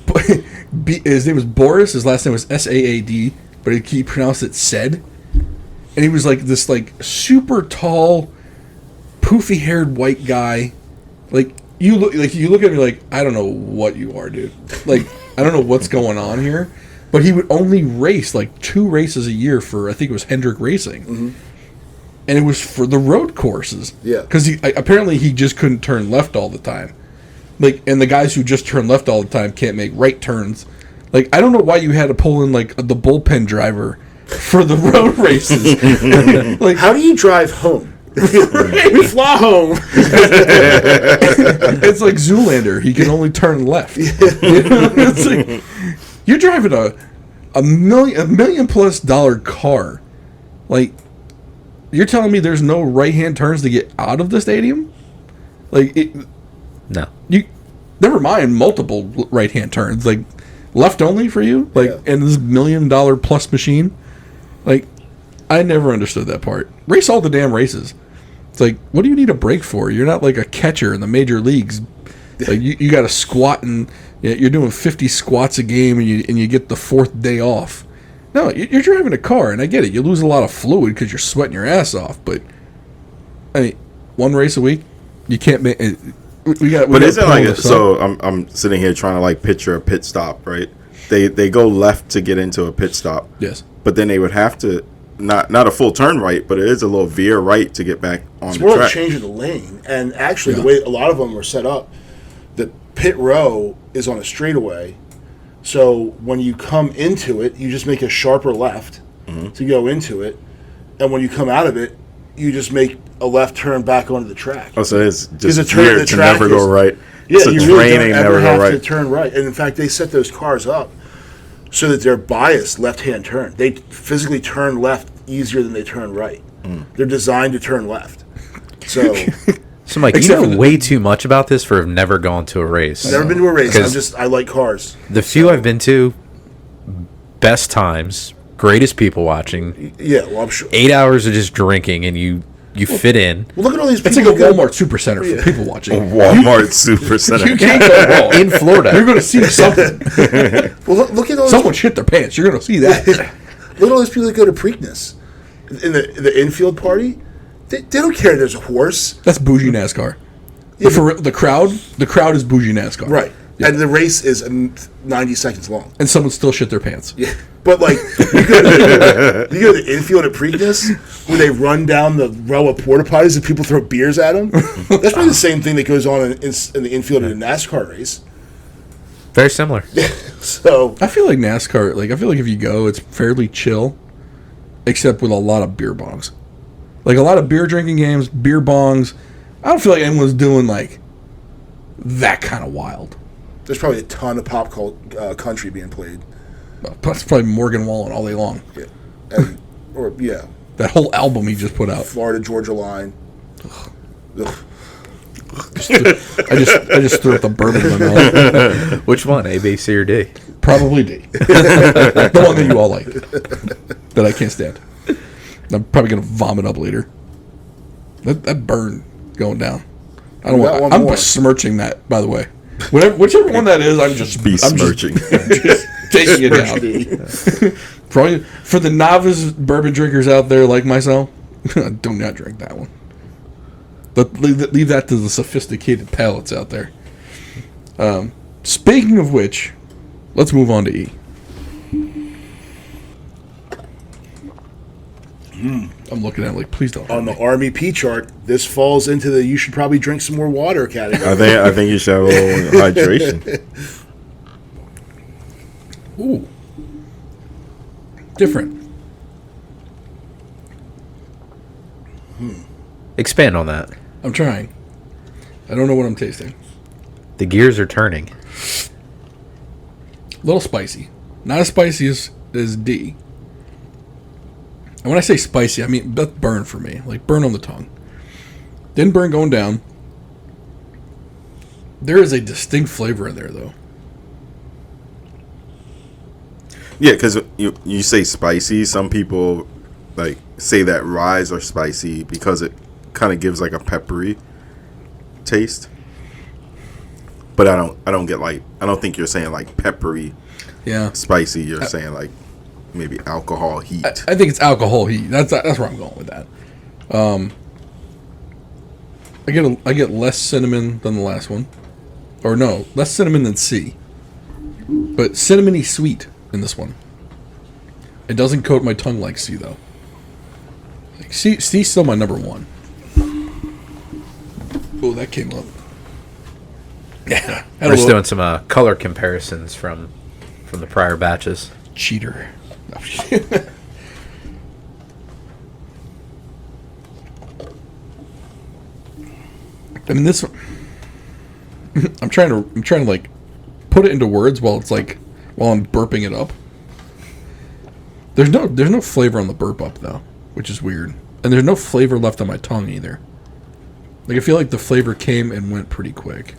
his name was Boris. His last name was Saad, but he pronounced it Said. And he was like this like super tall, poofy haired white guy. Like you look at me like, I don't know what you are, dude. Like, I don't know what's going on here. But he would only race like 2 races a year for, I think it was Hendrick Racing. Mm-hmm. And it was for the road courses. Yeah. Because apparently he just couldn't turn left all the time. Like, and the guys who just turn left all the time can't make right turns. Like, I don't know why you had to pull in like the bullpen driver for the road races. Like, How do you drive home? We fly home. it's like Zoolander. He can only turn left. You know? It's like, you're driving a million plus dollar car. Like, you're telling me there's no right hand turns to get out of the stadium? Like, No. you never mind multiple right hand turns. Like, left only for you? Like, Yeah. and this $1 million plus machine? Like, I never understood that part. Race all the damn races. It's like, what do you need a break for? You're not like a catcher in the major leagues. Like, you got to squat and you're doing 50 squats a game and you get the 4th day off. No, you're driving a car, and I get it. You lose a lot of fluid because you're sweating your ass off. But I mean, 1 race a week, you can't make. We got. But isn't like so? I'm sitting here trying to like picture a pit stop, right? They go left to get into a pit stop. Yes. But then they would have to not a full turn right, but it is a little veer right to get back on It's the more track. like changing the lane. And actually, Yeah. the way a lot of them were set up, the pit row is on a straightaway. So when you come into it, you just make a sharper left to go into it. And when you come out of it, you just make a left turn back onto the track. Oh, so it's Because just the turn- weird the to track never go is- right. Yeah, it's a you really training don't ever never go have to right. turn right. And in fact, they set those cars up so that they're biased left-hand turn. They physically turn left easier than they turn right. They're designed to turn left. So So, Mike, you Except for know the- way too much about this for never gone to a race. never been to a race. Because I like cars. the few I've been to, best times, greatest people watching, Yeah, well, I'm sure. 8 hours of just drinking, and you fit in. Well, look at all these It's people. like a who go- Walmart Supercenter for people watching. Walmart Supercenter. You can't go wrong. In Florida. You're going to see something. Well, look at all these, Someone shit their pants. You're going to see that. look at all these people that go to Preakness in the infield party. They don't care. There's a horse, That's bougie NASCAR. But for the crowd is bougie NASCAR. right? Yeah. And the race is 90 seconds long. And someone still shit their pants. Yeah, but like you go to the infield at Preakness where they run down the row of porta potties and people throw beers at them. That's probably the same thing that goes on in the infield in a NASCAR race. Very similar. So I feel like NASCAR, I feel like if you go, it's fairly chill, except with a lot of beer bongs. Like a lot of beer drinking games, beer bongs. I don't feel like anyone's doing like that kind of wild. there's probably a ton of country being played. That's probably Morgan Wallen all day long. Yeah. And Or yeah, That whole album he just put out. Florida Georgia Line. Ugh. I just threw up the bourbon in my mouth. Which one? A, B, C, or D? Probably D. The one that you all like. That I can't stand. I'm probably going to vomit up later. That burn going down. I don't want. I'm besmirching that, by the way. Whichever one that is, I'm just besmirching. I'm just taking it down. For the novice bourbon drinkers out there like myself, do not drink that one. But leave that to the sophisticated palates out there. Speaking of which, let's move on to E. I'm looking at it like, please don't. On the Army P chart, this falls into the you should probably drink some more water category. I think you should have a little hydration. Ooh. Different. Expand on that. I'm trying. I don't know what I'm tasting. The gears are turning. A little spicy. Not as spicy as D. And when I say spicy, I mean that's burn for me. Like burn on the tongue. Didn't burn going down. There is a distinct flavor in there, though. Yeah, because you say spicy. Some people like say that ryes are spicy because it kind of gives like a peppery taste. But I don't get like, I don't think you're saying like peppery, spicy. You're saying like maybe alcohol heat. I think it's alcohol heat. That's where I'm going with that. I get less cinnamon than the last one, or no, less cinnamon than C. But cinnamony sweet in this one. It doesn't coat my tongue like C though. Like C's still my number one. Oh, that came up. Yeah, We're just doing some color comparisons from the prior batches. Cheater. No. I mean, this. I'm trying to like put it into words while I'm burping it up. There's no flavor on the burp up though, which is weird, and there's no flavor left on my tongue either. Like I feel like the flavor came and went pretty quick.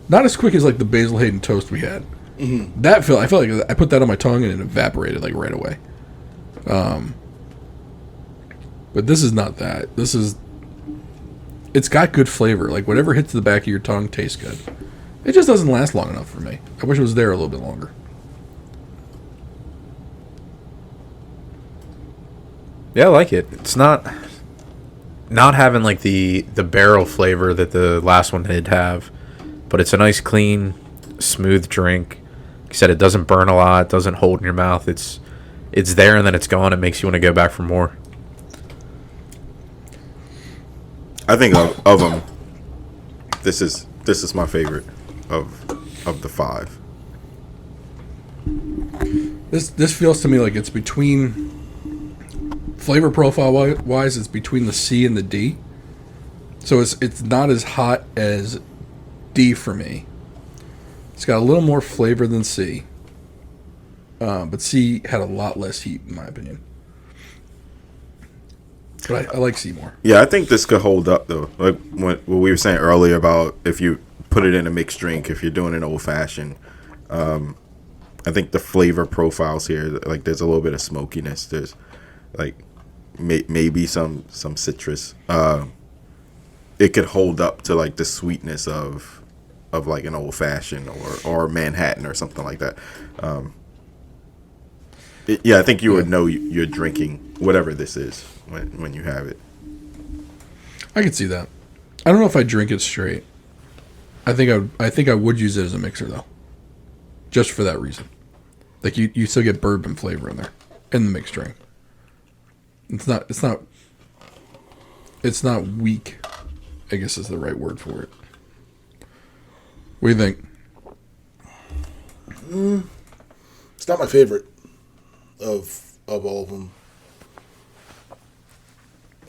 Not as quick as like the Basil Hayden toast we had. Mm-hmm. I feel like I put that on my tongue and it evaporated like right away. But this is not that. It's got good flavor. Like whatever hits the back of your tongue tastes good. It just doesn't last long enough for me. I wish it was there a little bit longer. Yeah, I like it. It's not having like the barrel flavor that the last one did have, but it's a nice, clean, smooth drink. Like you said, it doesn't burn a lot, doesn't hold in your mouth. It's there and then it's gone. It makes you want to go back for more. I think of them, this is my favorite of the five. This feels to me like it's between flavor profile wise. It's between the C and the D. So it's not as hot as D for me. It's got a little more flavor than C, but C had a lot less heat in my opinion. But I like C more. Yeah, I think this could hold up though. Like what we were saying earlier about if you put it in a mixed drink, if you're doing an old fashioned, I think the flavor profiles here, like there's a little bit of smokiness. There's like maybe some citrus. It could hold up to like the sweetness of like an old fashioned or Manhattan or something like that. Yeah, I think you would know you're drinking whatever this is when you have it. I could see that. I don't know if I drink it straight. I think I would use it as a mixer though, just for that reason. Like you still get bourbon flavor in there in the mixed drink. It's not weak, I guess is the right word for it. What do you think? It's not my favorite of all of them.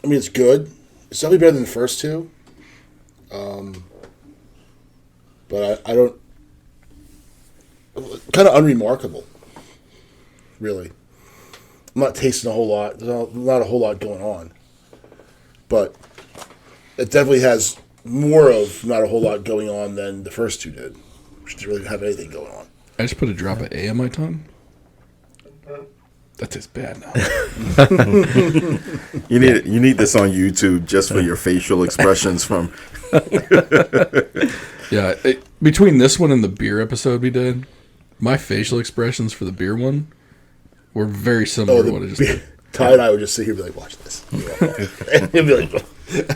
I mean, it's good. It's definitely better than the first two. But I don't... Kind of unremarkable, really. I'm not tasting a whole lot. There's not a whole lot going on. But it definitely has more of not a whole lot going on than the first two did, which didn't really have anything going on. I just put a drop of A on my tongue. That tastes bad now. You need this on YouTube just for your facial expressions from. Yeah, between this one and the beer episode we did, my facial expressions for the beer one were very similar to what I just did. Ty and I would just sit here and be like, watch this. And he'd be like,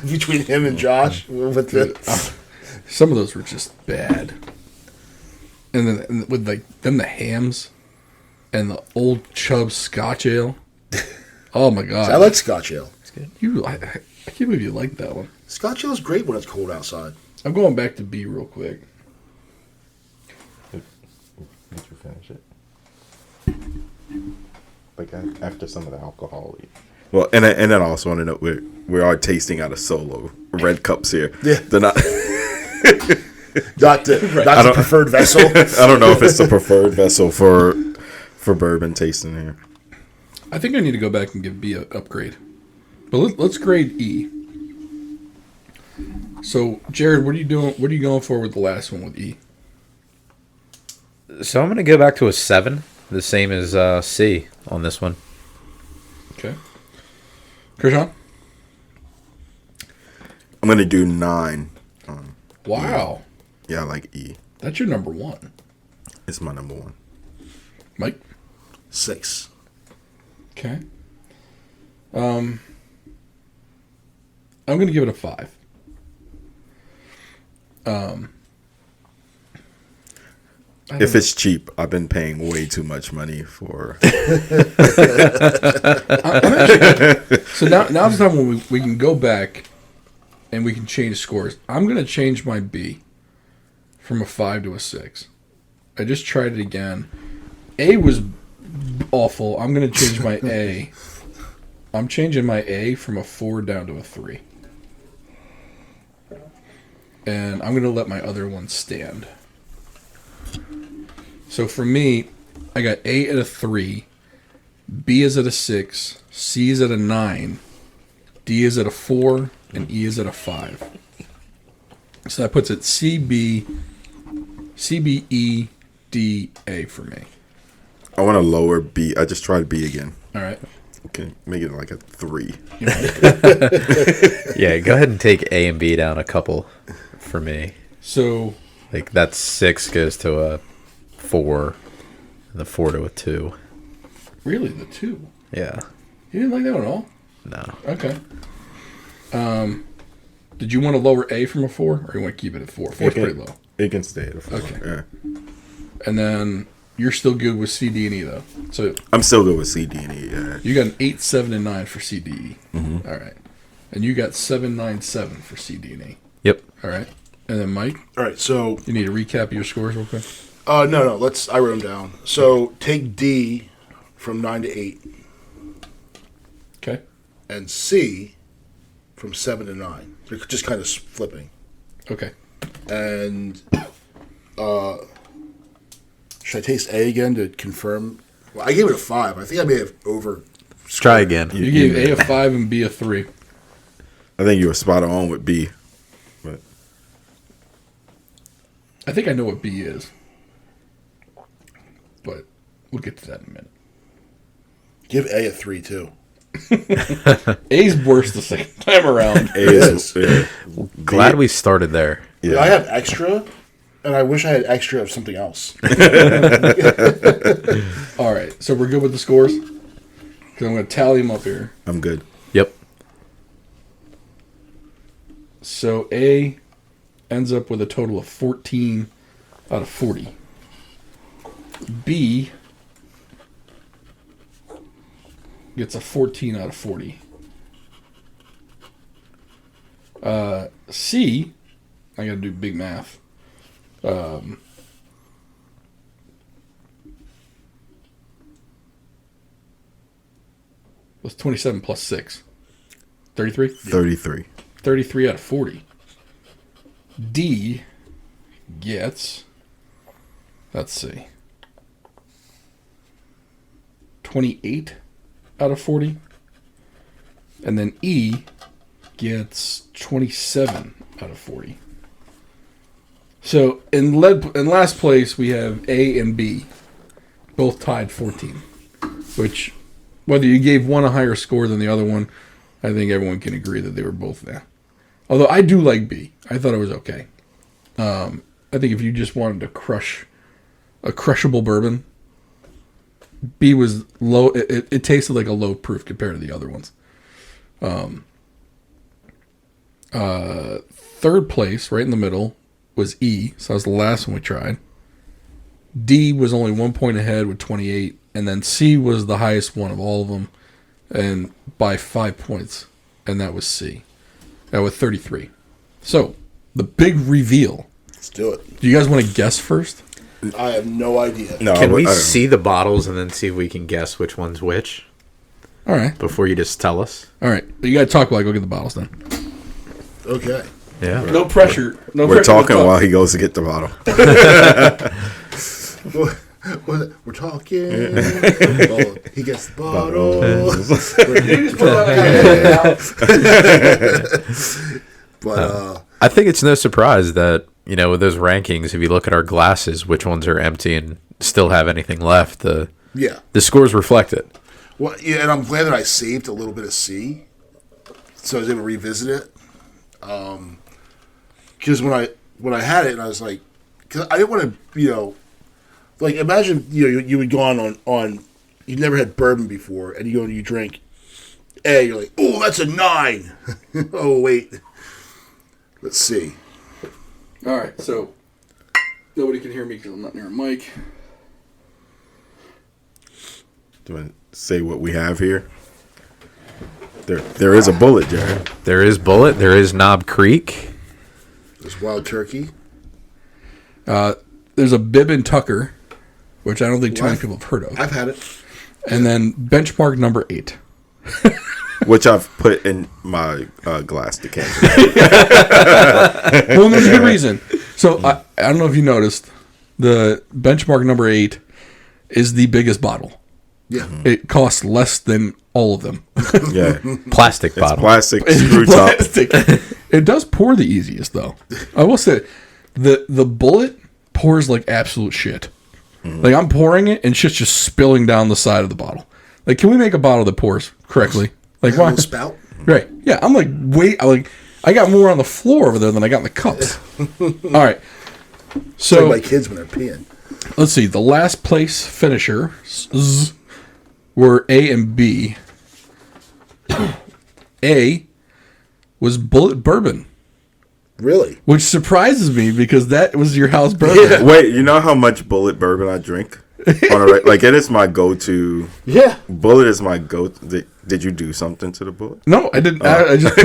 between him and Josh, with Some of those were just bad. And then with the hams and the old Chubb Scotch Ale. Oh my god! I like Scotch Ale. I can't believe you like that one. Scotch Ale is great when it's cold outside. I'm going back to B real quick. Did you finish it? Like after some of the alcohol. Well, and then I also want to note we are tasting out of Solo red cups here. Yeah. They're not. Not the preferred vessel. I don't know if it's the preferred vessel for bourbon tasting here. I think I need to go back and give B an upgrade. But let's grade E. So, Jared, what are you doing? What are you going for with the last one with E? So I'm going to go back to a 7, the same as C on this one. Okay. Krishan? I'm going to do 9. Wow. Yeah, I like E. That's your number one. It's my number one. Mike? 6. Okay. I'm going to give it a 5. If it's cheap, I've been paying way too much money for. So now's the time when we can go back and we can change scores. I'm going to change my B from a 5 to a 6. I just tried it again. A was awful. I'm going to change my A. I'm changing my A from a 4 down to a 3. And I'm going to let my other one stand. So for me, I got A at a 3, B is at a 6, C is at a 9, D is at a 4, and E is at a 5. So that puts it C, B, E, D, A for me. I want to lower B. I just tried B again. All right. Okay, make it like a 3. Yeah, go ahead and take A and B down a couple for me. So Like that 6 goes to a 4, and the 4 to a 2. really, the 2. Yeah. You didn't like that one at all? No. Okay. Did you want to lower A from a 4, or you want to keep it at 4? 4's pretty low. It can stay at a 4. Okay. Yeah. And then you're still good with C, D, and E, though. So I'm still good with C, D, and E. Yeah. you got an 8, 7, and 9 for C, D, E. Mm-hmm. All right. And you got 7, 9, 7 for C, D, and E. Yep. All right. And then Mike, All right, so you need to recap your scores real quick. no. I wrote them down. So take D from 9 to 8, Okay. and C from 7 to 9. They're just kind of flipping. Okay. And should I taste A again to confirm? Well, I gave it a 5. I think I may have over. Try again. You gave A a 5 and B a 3. I think you were spot on with B. But I think I know what B is. But we'll get to that in a minute. Give A a 3 too. A's worse the second time around. A is. Yeah. Glad we started there. Yeah. I have extra, and I wish I had extra of something else. All right. So we're good with the scores? Because I'm going to tally them up here. I'm good. Yep. So A ends up with a total of 14 out of 40. B gets a 14 out of 40. C, I got to do big math. Was 27 plus 6. 33? 33. 33 out of 40. D gets, let's see, 28 out of 40. And then E gets 27 out of 40. So in last place, we have A and B, both tied 14. Which, whether you gave one a higher score than the other one, I think everyone can agree that they were both there. Although I do like B. I thought it was okay. I think if you just wanted to crush a crushable bourbon, B was low. It tasted like a low proof compared to the other ones. Third place, right in the middle, was E. So that was the last one we tried. D was only 1 point ahead with 28. And then C was the highest one of all of them. And by 5 points. And that was C. With 33. So, the big reveal. Let's do it. Do you guys want to guess first? I have no idea. No, Can we I don't- see the bottles and then see if we can guess which one's which All right. before you just tell us? All right. You got to talk while I go get the bottles then. Okay. Yeah. No pressure. No We're pressure to talking talk. while he goes to get the bottle. We're talking. Oh, he gets the bottle. But I think it's no surprise that, with those rankings, if you look at our glasses, which ones are empty and still have anything left, the scores reflect it. well, yeah, and I'm glad that I saved a little bit of C, so I was able to revisit it. Because when I had it, and I was like, because I didn't want to, like imagine you would go on you never had bourbon before, and you go and you drink A, you're like, oh, that's a 9. Oh wait, let's see. All right. So, nobody can hear me because I'm not near a mic. Do you want to say what we have here? There is a bullet, Jared. There is Bullet. There is Knob Creek. There's Wild Turkey. There's a Bourbon Tucker, which I don't think too many people have heard of. I've had it. And then Benchmark number 8. Which I've put in my glass decanter. Well, there's a good reason. So, I don't know if you noticed, the Benchmark number 8 is the biggest bottle. Yeah. It costs less than all of them. Yeah. Plastic It's bottle. plastic, screw top. Plastic. It does pour the easiest, though. I will say, the bullet pours like absolute shit. Like, I'm pouring it, and shit's just spilling down the side of the bottle. Like, can we make a bottle that pours correctly? Like, Got a why? little spout. Right. Yeah, I'm like, I got more on the floor over there than I got in the cups. All right. So, Like my kids when they're peeing. let's see. The last place finishers were A and B. A was Bullet Bourbon, Really? which surprises me because that was your house bourbon. Wait, you know how much bullet bourbon I drink? Like, it is my go-to. Yeah. Bullet is my go-to. Did you do something to the bullet? No, I didn't. I just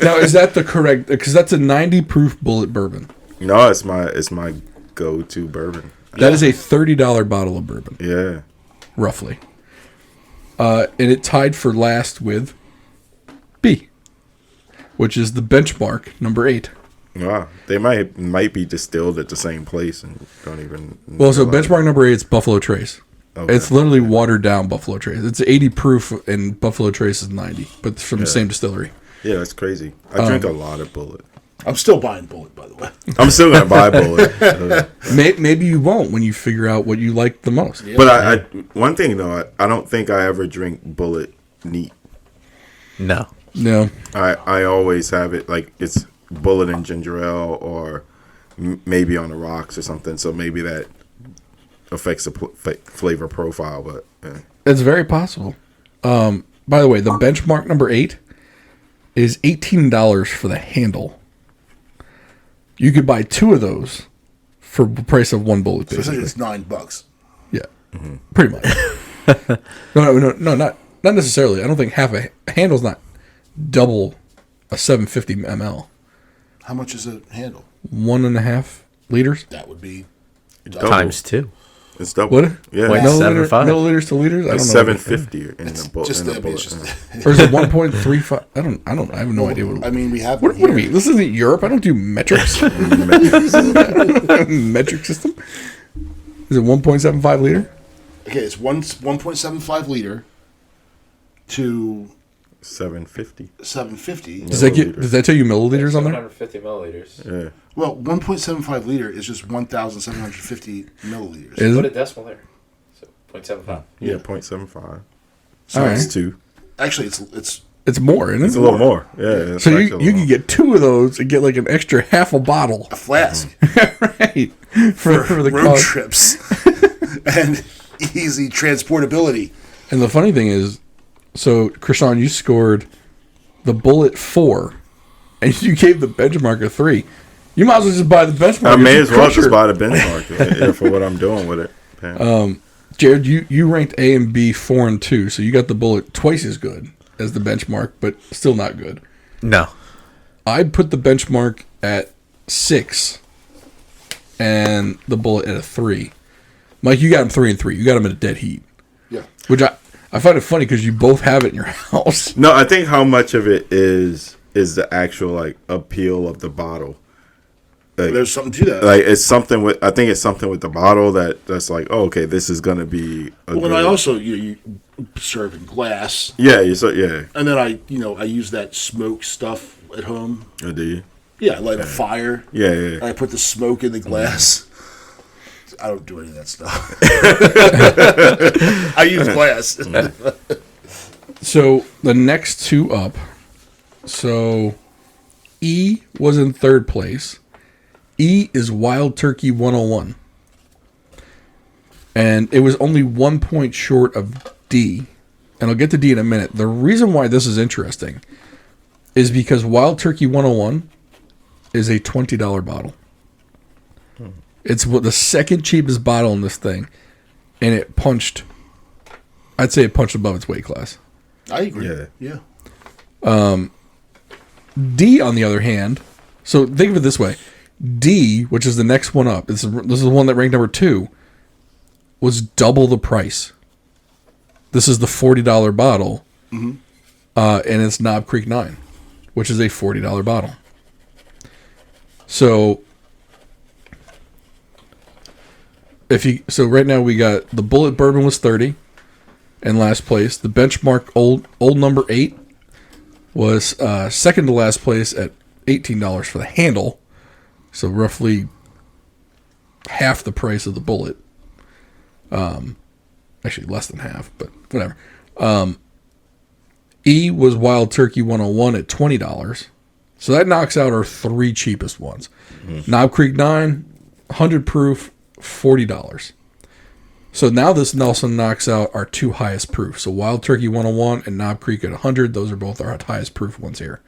now is that the correct? Because that's a 90 proof Bullet Bourbon. No, it's my go-to bourbon. That is a $30 bottle of bourbon, Yeah. roughly. And it tied for last with B, which is the Benchmark number 8. Wow. They might be distilled at the same place and don't even. Well, so realize Benchmark number 8 is Buffalo Trace. Okay. It's literally watered down Buffalo Trace. It's 80 proof, and Buffalo Trace is 90, but it's from the same distillery. it. Yeah, that's crazy. I drink a lot of bullet. I'm still buying Bullet, by the way. I'm still gonna buy bullet. Maybe you won't when you figure out what you like the most. But I one thing though, I don't think I ever drink bullet neat. No. No. I always have it like it's bullet and ginger ale or maybe on the rocks or something. So maybe that affects the flavor profile. But It's very possible. By the way, the Benchmark number 8 is $18 for the handle. You could buy 2 of those for the price of one bullet, So basically. it's $9. Yeah, pretty much. No, not necessarily. I don't think half a handle's not double a 750 ml. How much is a handle? 1.5 liters. That would be double. Times 2. It's double. What? Yeah, Wait, Milliliter, 7.5? milliliters to liters. I it's don't know. 750 in the bullet. just. In I the mean, it's bullet. just. Or is it 1.35? I don't. I have no idea what. I mean, we have. What one are we? here. This isn't Europe. I don't do metrics. Metric system. Is it 1.75 liter? Okay, it's 1.75 liter. to 750. 750. Does that tell you milliliters on there? 750 milliliters. Yeah. Well, 1.75 liter is just 1,750 milliliters. Is Put a it? decimal there. So 0.75. Yeah, 0.75. So All right. It's 2. Actually, it's It's more, isn't it? It's a little more. Yeah. So you can get 2 of those and get like an extra half a bottle. a flask Right. For the road cost. trips and easy transportability. And the funny thing is, so Krishan, you scored the Bullet 4, and you gave the benchmark a 3. You might as well just buy the benchmark. I may It's as well crusher. just buy the benchmark for what I'm doing with it. Jared, you ranked A and B 4 and 2, so you got the Bullet twice as good as the benchmark, but still not good. No. I'd put the benchmark at 6 and the Bullet at a 3. Mike, you got him 3 and 3. You got him at a dead heat. Yeah. Which I find it funny because you both have it in your house. No, I think how much of it is the actual like appeal of the bottle. Like, There's something to that. like it's something with I think it's something with the bottle that's like, oh, okay, this is gonna be a Well, good, I also you serve in glass, yeah, and then I use that smoke stuff at home. oh, do you? Yeah, I light a fire. Yeah. And I put the smoke in the glass. I don't do any of that stuff. I use glass. So the next 2 up. So E was in 3rd place. E is Wild Turkey 101. And it was only 1 point short of D. And I'll get to D in a minute. The reason why this is interesting is because Wild Turkey 101 is a $20 bottle. It's the second cheapest bottle in this thing. And I'd say it punched above its weight class. I agree. Yeah. D, on the other hand, so think of it this way. D, which is the next one up, this is the one that ranked number 2, was double the price. This is the $40 bottle, and it's Knob Creek 9, which is a $40 bottle. So, right now we got the Bullet Bourbon was 30 in last place. The benchmark old number 8 was second to last place at $18 for the handle. So roughly half the price of the Bullet. Actually less than half, but whatever. E was Wild Turkey 101 at $20. So that knocks out our 3 cheapest ones. Knob Creek 9, 100 proof, $40. So now this also knocks out our 2 highest proof. So Wild Turkey 101 and Knob Creek at 100. Those are both our highest proof ones here.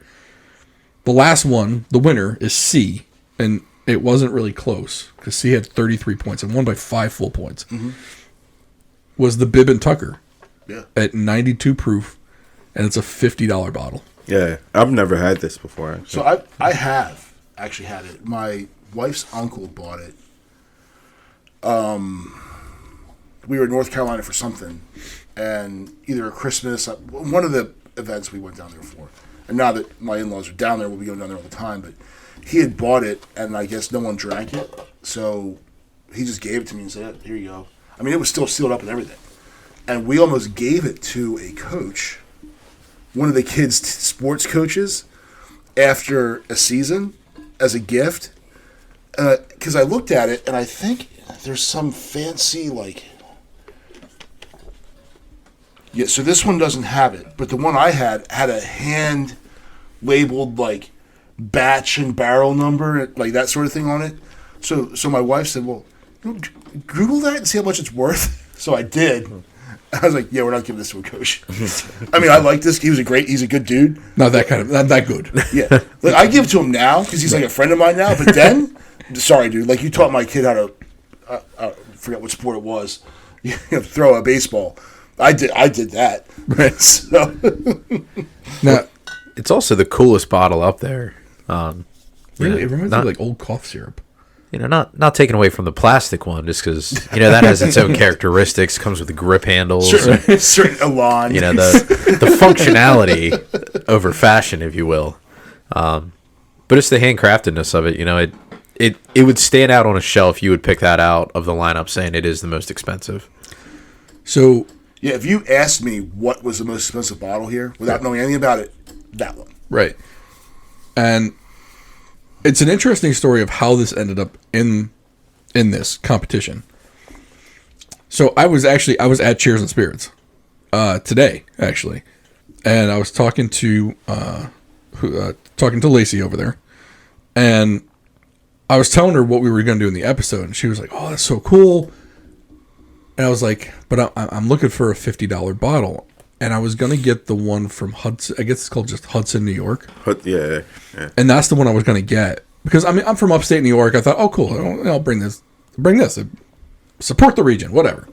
The last one, the winner, is C. And it wasn't really close because C had 33 points and won by 5 full points. Was the Bib and Tucker at 92 proof. And it's a $50 bottle. Yeah. I've never had this before. Actually. So I have actually had it. My wife's uncle bought it. We were in North Carolina for something, and either a Christmas, one of the events we went down there for. And now that my in-laws are down there, we'll be going down there all the time. But he had bought it, and I guess no one drank it, so he just gave it to me and said, "Here you go." I mean, it was still sealed up and everything. And we almost gave it to a coach, one of the kids' sports coaches, after a season as a gift. Because I looked at it, and I think there's some fancy, like... Yeah, so this one doesn't have it, but the one I had a hand-labeled, like, batch and barrel number, like that sort of thing on it. So my wife said, well, Google that and see how much it's worth. So I did. I was like, yeah, we're not giving this to a coach. I mean, I like this. He's a good dude. Not that good. Yeah. Like, I give it to him now because he's like a friend of mine now. But then, sorry, dude, like you taught my kid how to, forget what sport it was, throw a baseball. I did that. Right. So. Now, It's also the coolest bottle up there. really, it reminds me of like old cough syrup. Not taken away from the plastic one, just because that has its own characteristics. Comes with the grip handles, Certain Elan. the functionality over fashion, if you will. But it's the handcraftedness of it. It would stand out on a shelf. You would pick that out of the lineup, saying it is the most expensive. So Yeah, if you asked me what was the most expensive bottle here, without knowing anything about it, that one. Right. And it's an interesting story of how this ended up in this competition. So I was at Cheers and Spirits today, actually. And I was talking to Lacey over there. And I was telling her what we were going to do in the episode, and she was like, "Oh, that's so cool." And I was like, "But I'm looking for a $50 bottle." And I was going to get the one from Hudson. I guess it's called just Hudson, New York. Yeah. And that's the one I was going to get. Because, I mean, I'm from upstate New York. I thought, oh, cool. I'll bring this. Support the region, whatever.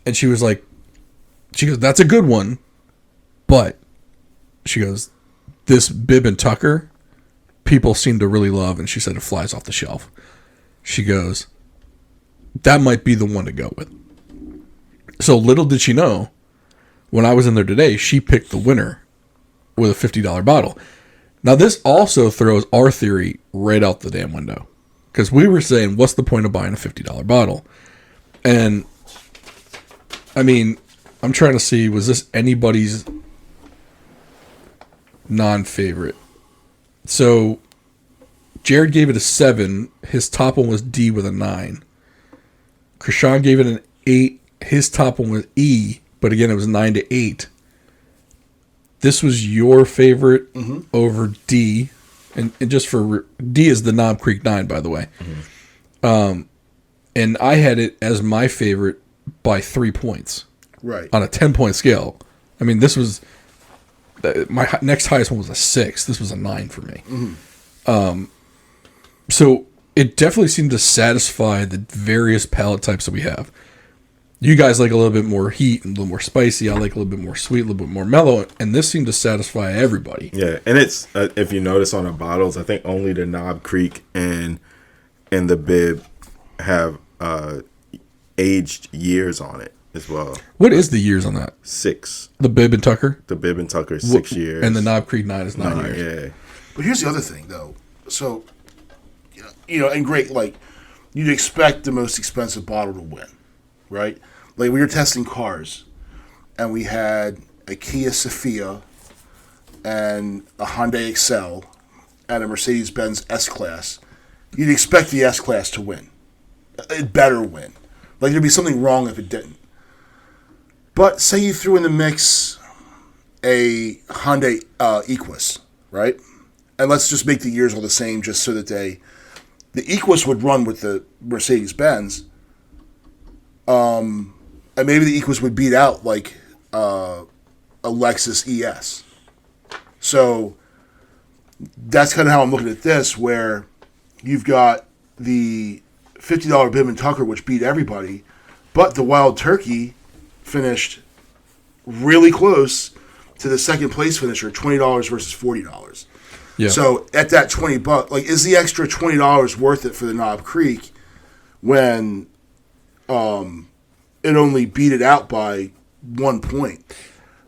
And she goes, "That's a good one." But, she goes, "This Bib and Tucker, people seem to really love." And she said it flies off the shelf. She goes, "That might be the one to go with." So little did she know, when I was in there today, she picked the winner with a $50 bottle. Now, this also throws our theory right out the damn window. Because we were saying, what's the point of buying a $50 bottle? And, I mean, I'm trying to see, was this anybody's non-favorite? So, Jared gave it a 7. His top one was D with a 9. Krishan gave it an 8. His top one was E, but again, it was 9 to 8. This was your favorite over D. And just for D is the Knob Creek 9, by the way. And I had it as my favorite by 3 points. Right. On a 10-point scale. I mean, this was... My next highest one was a 6. This was a 9 for me. So it definitely seemed to satisfy the various palate types that we have. You guys like a little bit more heat and a little more spicy. I like a little bit more sweet, a little bit more mellow. And this seemed to satisfy everybody. Yeah, and it's if you notice on the bottles, I think only the Knob Creek and the Bib have aged years on it as well. What is the years on that? 6. The Bib and Tucker? The Bib and Tucker 6 years. And the Knob Creek 9 is 9 years. Yeah. But here's the other thing, though. So, and great, like, you'd expect the most expensive bottle to win, right? Like, we were testing cars, and we had a Kia Sophia and a Hyundai Excel and a Mercedes-Benz S-Class. You'd expect the S-Class to win. It better win. Like, there'd be something wrong if it didn't. But say you threw in the mix a Hyundai Equus, right? And let's just make the years all the same just so that the Equus would run with the Mercedes-Benz. And maybe the Equus would beat out, like, a Lexus ES. So that's kind of how I'm looking at this, where you've got the $50 Bib and Tucker, which beat everybody, but the Wild Turkey finished really close to the second place finisher, $20 versus $40. Yeah. So at that $20, like, is the extra $20 worth it for the Knob Creek when it only beat it out by 1 point?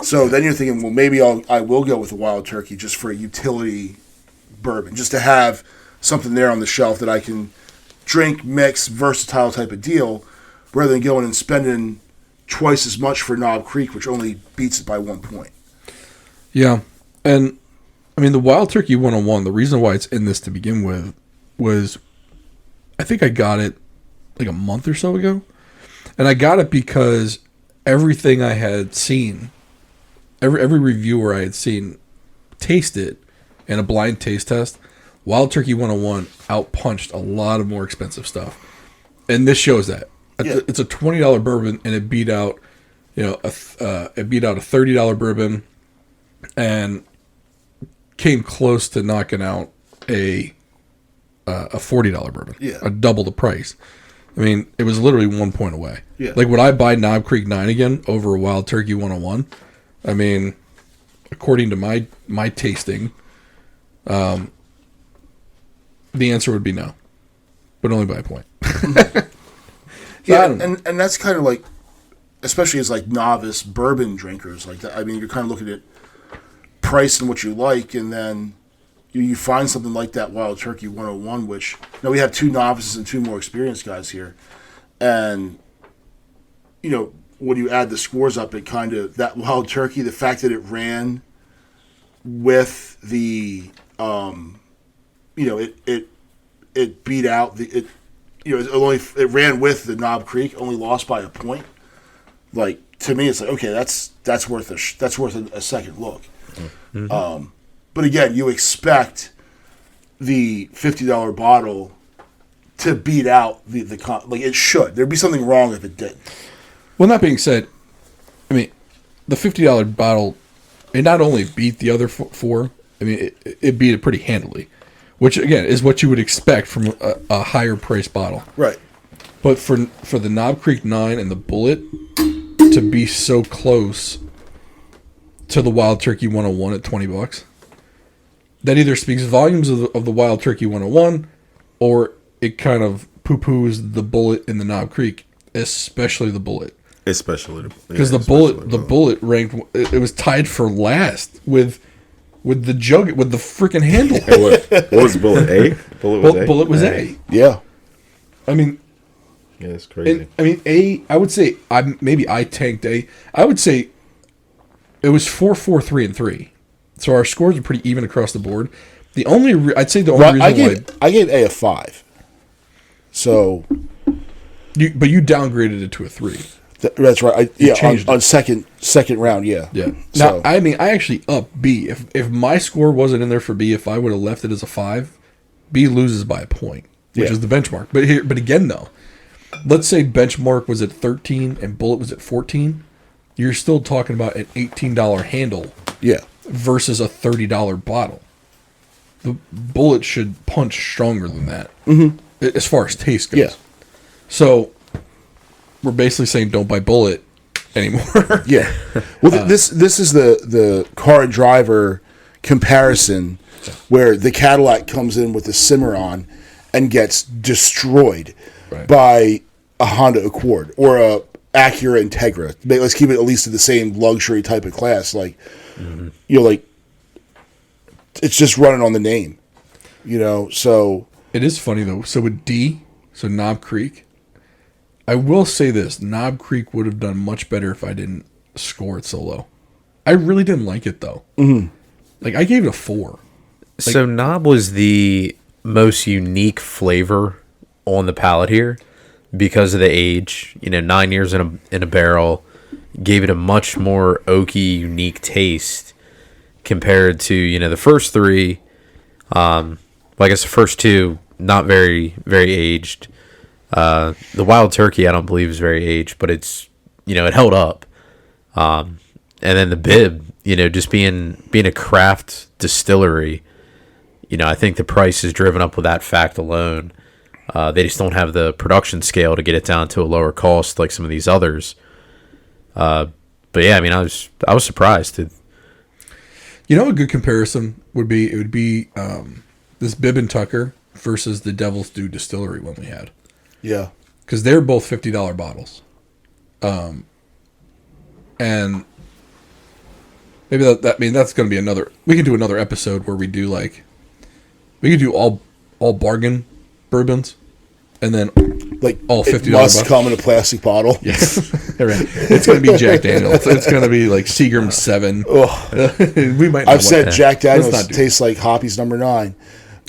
So then you're thinking, well, maybe I will go with the Wild Turkey just for a utility bourbon, just to have something there on the shelf that I can drink, mix, versatile type of deal, rather than going and spending twice as much for Knob Creek, which only beats it by 1 point. Yeah. And, I mean, the Wild Turkey 101, the reason why it's in this to begin with was, I think I got it like a month or so ago. And I got it because everything I had seen, every reviewer I had seen taste it in a blind taste test, Wild Turkey 101 outpunched a lot of more expensive stuff. And this shows that. Yeah. It's a $20 bourbon, and it beat out, a $30 bourbon, and came close to knocking out a $40 bourbon. Yeah. A double the price. I mean, it was literally 1 point away. Yeah. Like, would I buy Knob Creek 9 again over a Wild Turkey 101? I mean, according to my tasting, the answer would be no, but only by a point. Yeah, and that's kind of like, especially as like novice bourbon drinkers, like that. I mean, you're kind of looking at price and what you like, and then you find something like that Wild Turkey 101, which now we have 2 novices and 2 more experienced guys here, and when you add the scores up, it kind of, that Wild Turkey, the fact that it ran with the, it beat out it ran with the Knob Creek, only lost by a point. Like, to me, it's like, okay, that's worth a second look. Mm-hmm. But again, you expect the $50 bottle to beat out like it should. There'd be something wrong if it didn't. Well, that being said, I mean, the $50 bottle, it not only beat the other four, I mean, it beat it pretty handily, which again is what you would expect from a higher price bottle. Right. But for the Knob Creek 9 and the Bullet to be so close to the Wild Turkey 101 at $20, that either speaks volumes of the Wild Turkey 101, or it kind of poo-poos the Bullet in the Knob Creek, especially the Bullet. Because the Bullet ranked, it was tied for last with the jug, with the freaking handle. What was Bullet? A? Bullet was A. Yeah. I mean, yeah, it's crazy. A. I would say I tanked A. I would say it was 4, 4, 3, and 3. So our scores are pretty even across the board. I'd say the only reason I gave A a 5. So, you downgraded it to a 3. That's right. changed on second round, yeah. Yeah. So, Now, I mean, I actually upped B. If my score wasn't in there for B, if I would have left it as a 5, B loses by a point, which is the benchmark. But again, though, let's say benchmark was at 13 and Bullet was at 14. You're still talking about an $18 handle yeah. versus a $30 bottle. The Bullet should punch stronger than that, as far as taste goes. Yeah. So we're basically saying don't buy Bullet anymore. Yeah. Well, this is the car and driver comparison where the Cadillac comes in with the Cimarron and gets destroyed by a Honda Accord or a Acura Integra. Let's keep it at least in the same luxury type of class. Like, like it's just running on the name, so. It is funny though. So with D, so Knob Creek, I will say this: Knob Creek would have done much better if I didn't score it so low. I really didn't like it though. Mm-hmm. Like I gave it a 4. So Knob was the most unique flavor on the palate here because of the age. 9 years in a barrel gave it a much more oaky, unique taste compared to the first 3. I guess the first 2 not very very aged. The Wild Turkey I don't believe is very aged, but it's it held up. And then the Bib, just being a craft distillery, I think the price is driven up with that fact alone. They just don't have the production scale to get it down to a lower cost like some of these others. But yeah, I mean, I was surprised. A good comparison would be this Bib and Tucker versus the Devil's Due Distillery one we had. Yeah. Because they're both $50 bottles. And maybe that's going to be another. We can do another episode where we do all bargain bourbons, and then like all $50 it must bottles. come in a plastic bottle. Yes, right. It's going to be Jack Daniels. It's going to be like Seagram 7. We might. I've said Jack Daniels Let's not do tastes like Hoppy's number 9.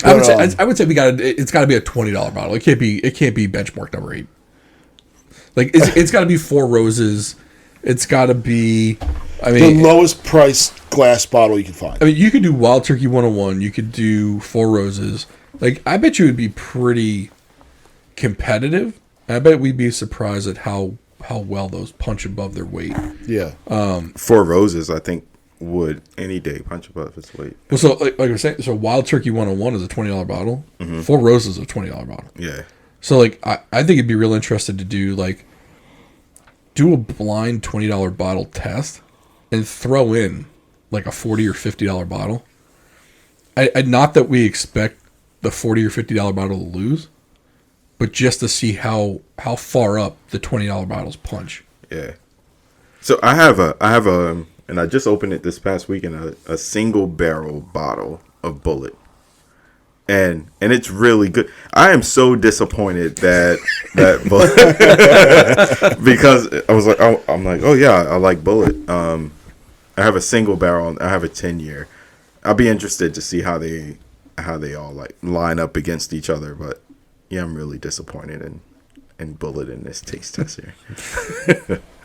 I would say it's got to be a $20 bottle. It can't be benchmark number 8. Like it's got to be Four Roses. It's got to be. I mean, the lowest price glass bottle you can find. I mean, you could do Wild Turkey 101. You could do Four Roses. Like, I bet you would be pretty competitive. I bet we'd be surprised at how well those punch above their weight. Yeah. Four Roses, I think, would any day punch above its weight. Well, so like I was saying, so Wild Turkey 101 is a $20 bottle. Mm-hmm. Four Roses is a $20 bottle. Yeah. So like, I think it'd be real interested to do a blind $20 bottle test and throw in like a $40 or $50 bottle. I not that we expect the $40 or $50 bottle to lose, but just to see how far up the $20 bottles punch. Yeah. So I have a and I just opened it this past weekend, a single barrel bottle of Bullet. and it's really good. I am so disappointed that because I was like, I'm like, oh yeah, I like Bullet. I have a single barrel. I have a 10-year. I'll be interested to see how they all like line up against each other. But yeah, I'm really disappointed in Bullet in this taste test here.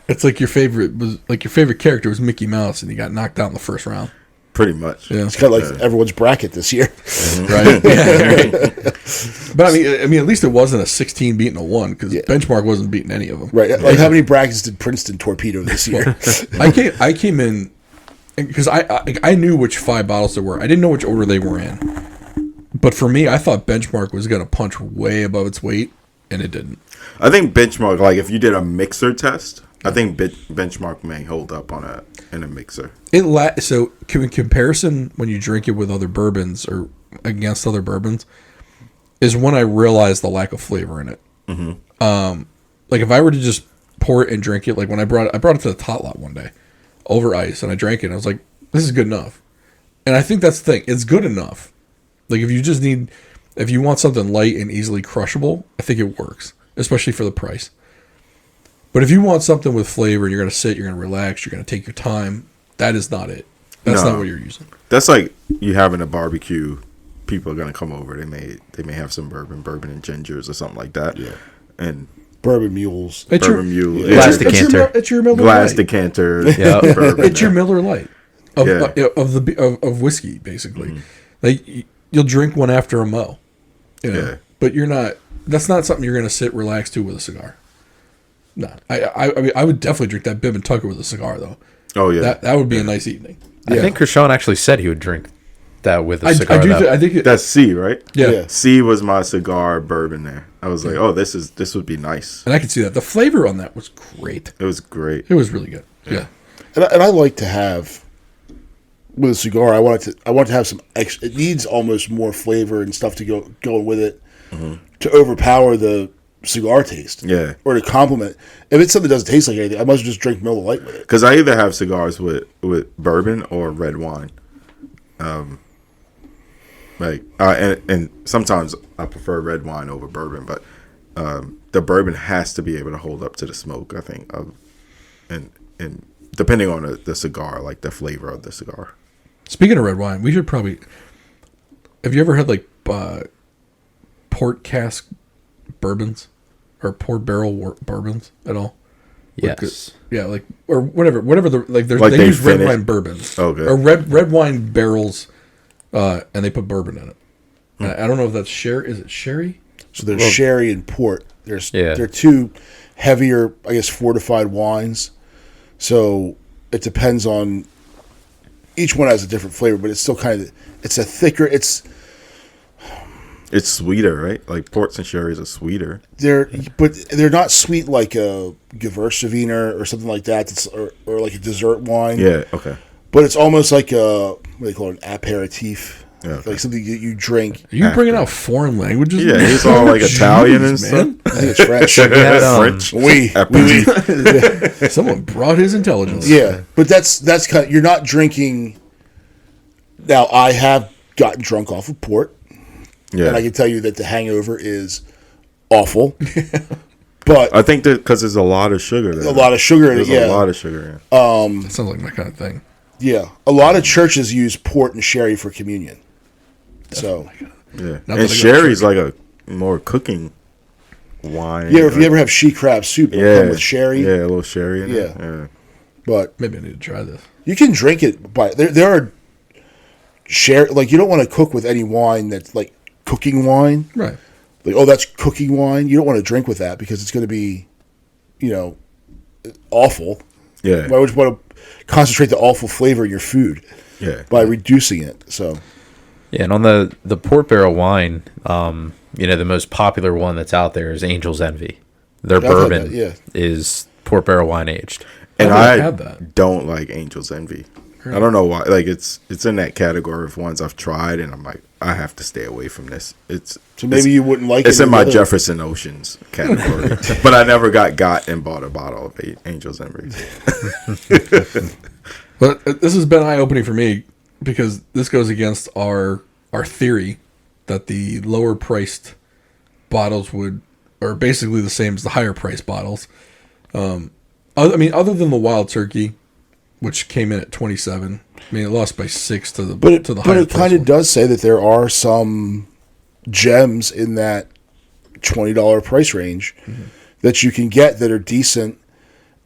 It's like your favorite character was Mickey Mouse, and he got knocked out in the first round. Pretty much. Yeah. It's kind of like everyone's bracket this year. Right. Yeah, right. But I mean, at least it wasn't a 16 beating a 1 because Benchmark wasn't beating any of them. Right. Like how many brackets did Princeton torpedo this year? I came in because I knew which 5 bottles there were. I didn't know which order they were in. But for me, I thought Benchmark was going to punch way above its weight, and it didn't. I think Benchmark, like if you did a mixer test, I think Benchmark may hold up in a mixer. So in comparison, when you drink it with other bourbons or against other bourbons, is when I realized the lack of flavor in it. Mm-hmm. Like if I were to just pour it and drink it, like when I brought it to the Tot Lot one day over ice, and I drank it, and I was like, this is good enough. And I think that's the thing; it's good enough. Like if you want something light and easily crushable, I think it works, especially for the price. But if you want something with flavor, you're going to sit, you're going to relax, you're going to take your time. That is not it. That's not what you're using. That's like you having a barbecue. People are going to come over. They may have some bourbon and gingers or something like that. Yeah. And bourbon mules. Bourbon mule. Glass decanter. It's your Miller Glass Lite. decanter. Yeah. It's your Miller Lite of whiskey, basically. Mm-hmm. Like you'll drink one after a mo. Yeah. But you're not. That's not something you're going to sit, relax to with a cigar. No, I mean, I would definitely drink that Bib and Tucker with a cigar, though. Oh yeah, that would be a nice evening. I think Krishan actually said he would drink that with a cigar. I think that's C, right? Yeah. C was my cigar bourbon there. I was like, oh, this would be nice. And I could see that. The flavor on that was great. It was great. It was really good. Yeah. And I like to have with a cigar. I want to have some extra. It needs almost more flavor and stuff to go with it to overpower the cigar taste. Yeah. Or to complement. If it's something that doesn't taste like anything, I must just drink Miller Lite with it. Because I either have cigars with bourbon or red wine. And sometimes I prefer red wine over bourbon, but the bourbon has to be able to hold up to the smoke, I think, and depending on the cigar, like the flavor of the cigar. Speaking of red wine, we should probably. Have you ever had like port cask bourbons or port barrel bourbons at all? Yes. Or whatever they use red wine bourbons. Okay. Or red wine barrels, and they put bourbon in it. I don't know if that's sherry. Is it sherry? So there's sherry and port. They're two heavier, I guess, fortified wines. So it depends on. Each one has a different flavor, but it's still it's a thicker. It's sweeter, right? Like ports and sherries are sweeter. They're not sweet like a Gewürztraminer or something like that. Or like a dessert wine. Yeah. Okay. But it's almost like what do they call it, an aperitif. Yeah, okay. Like something you drink. Are you bringing out foreign languages? Yeah, he's all like Italian and stuff. I think it's French. French. Oui. Someone brought his intelligence. Yeah, but that's kind of, you're not drinking. Now I have gotten drunk off of port. Yeah, and I can tell you that the hangover is awful. But I think that because there's a lot of sugar there. A lot of sugar in it. There's Yeah, a lot of sugar. That sounds like my kind of thing. Yeah, a lot of churches use port and sherry for communion. So, yeah, and sherry's like a more cooking wine. Yeah, if you ever have she crab soup, it'll come with sherry. Yeah, a little sherry in it. Yeah. But maybe I need to try this. You can drink it, but there are sherry. Like you don't want to cook with any wine that's like cooking wine, right? Like that's cooking wine. You don't want to drink with that because it's going to be, awful. Yeah. Why would you want to concentrate the awful flavor in your food? Yeah. By reducing it. So. Yeah, and on the port barrel wine, the most popular one that's out there is Angel's Envy. Their bourbon is port barrel wine aged. And I don't like Angel's Envy. Really? I don't know why. Like it's in that category of ones I've tried, and I'm like, I have to stay away from this. So maybe you wouldn't like it. It's in my Jefferson Oceans category, but I never got and bought a bottle of Angel's Envy. But this has been eye-opening for me because this goes against our theory that the lower priced bottles are basically the same as the higher priced bottles. Other than the Wild Turkey, which came in at 27. I mean, it lost by 6 to the higher price. But it kind of does say that there are some gems in that $20 price range that you can get that are decent.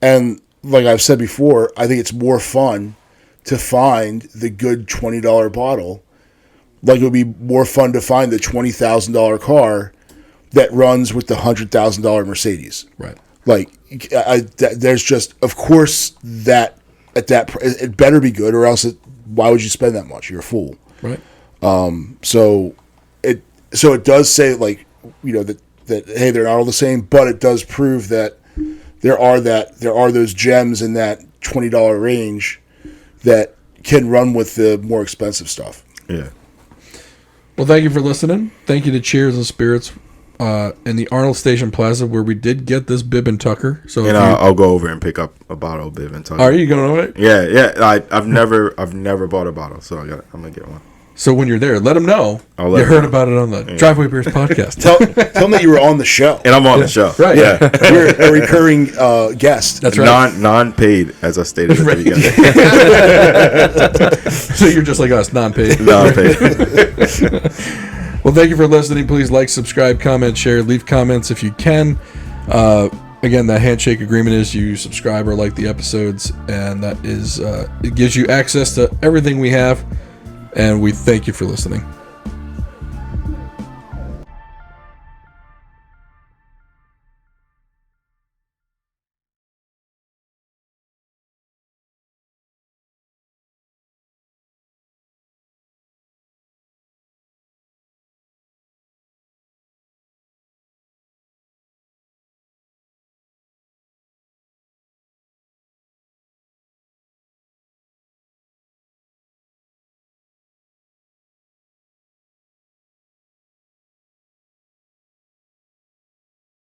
And like I've said before, I think it's more fun to find the good $20 bottle. Like it would be more fun to find the $20,000 car that runs with the $100,000 Mercedes. Right. Like there's just, of course, that at that it better be good, or else why would you spend that much? You're a fool. Right. So it does say, like, you know, that hey, they're not all the same, but it does prove that there are those gems in that $20 range that can run with the more expensive stuff. Yeah. Well, thank you for listening. Thank you to Cheers and Spirits in the Arnold Station Plaza, where we did get this Bib and Tucker. So, and I'll go over and pick up a bottle of Bib and Tucker. Are you going over it? Yeah. I've never bought a bottle, so I'm gonna get one. So when you're there, let them know you heard about it on the Driveway Beers podcast. Tell them that you were on the show. And I'm on the show. Right. Yeah. You're a recurring guest. That's right. Non-paid, as I stated at the beginning. So you're just like us, non-paid. Non-paid. Well, thank you for listening. Please like, subscribe, comment, share, leave comments if you can. Again, that handshake agreement is you subscribe or like the episodes, and that is it gives you access to everything we have. And we thank you for listening.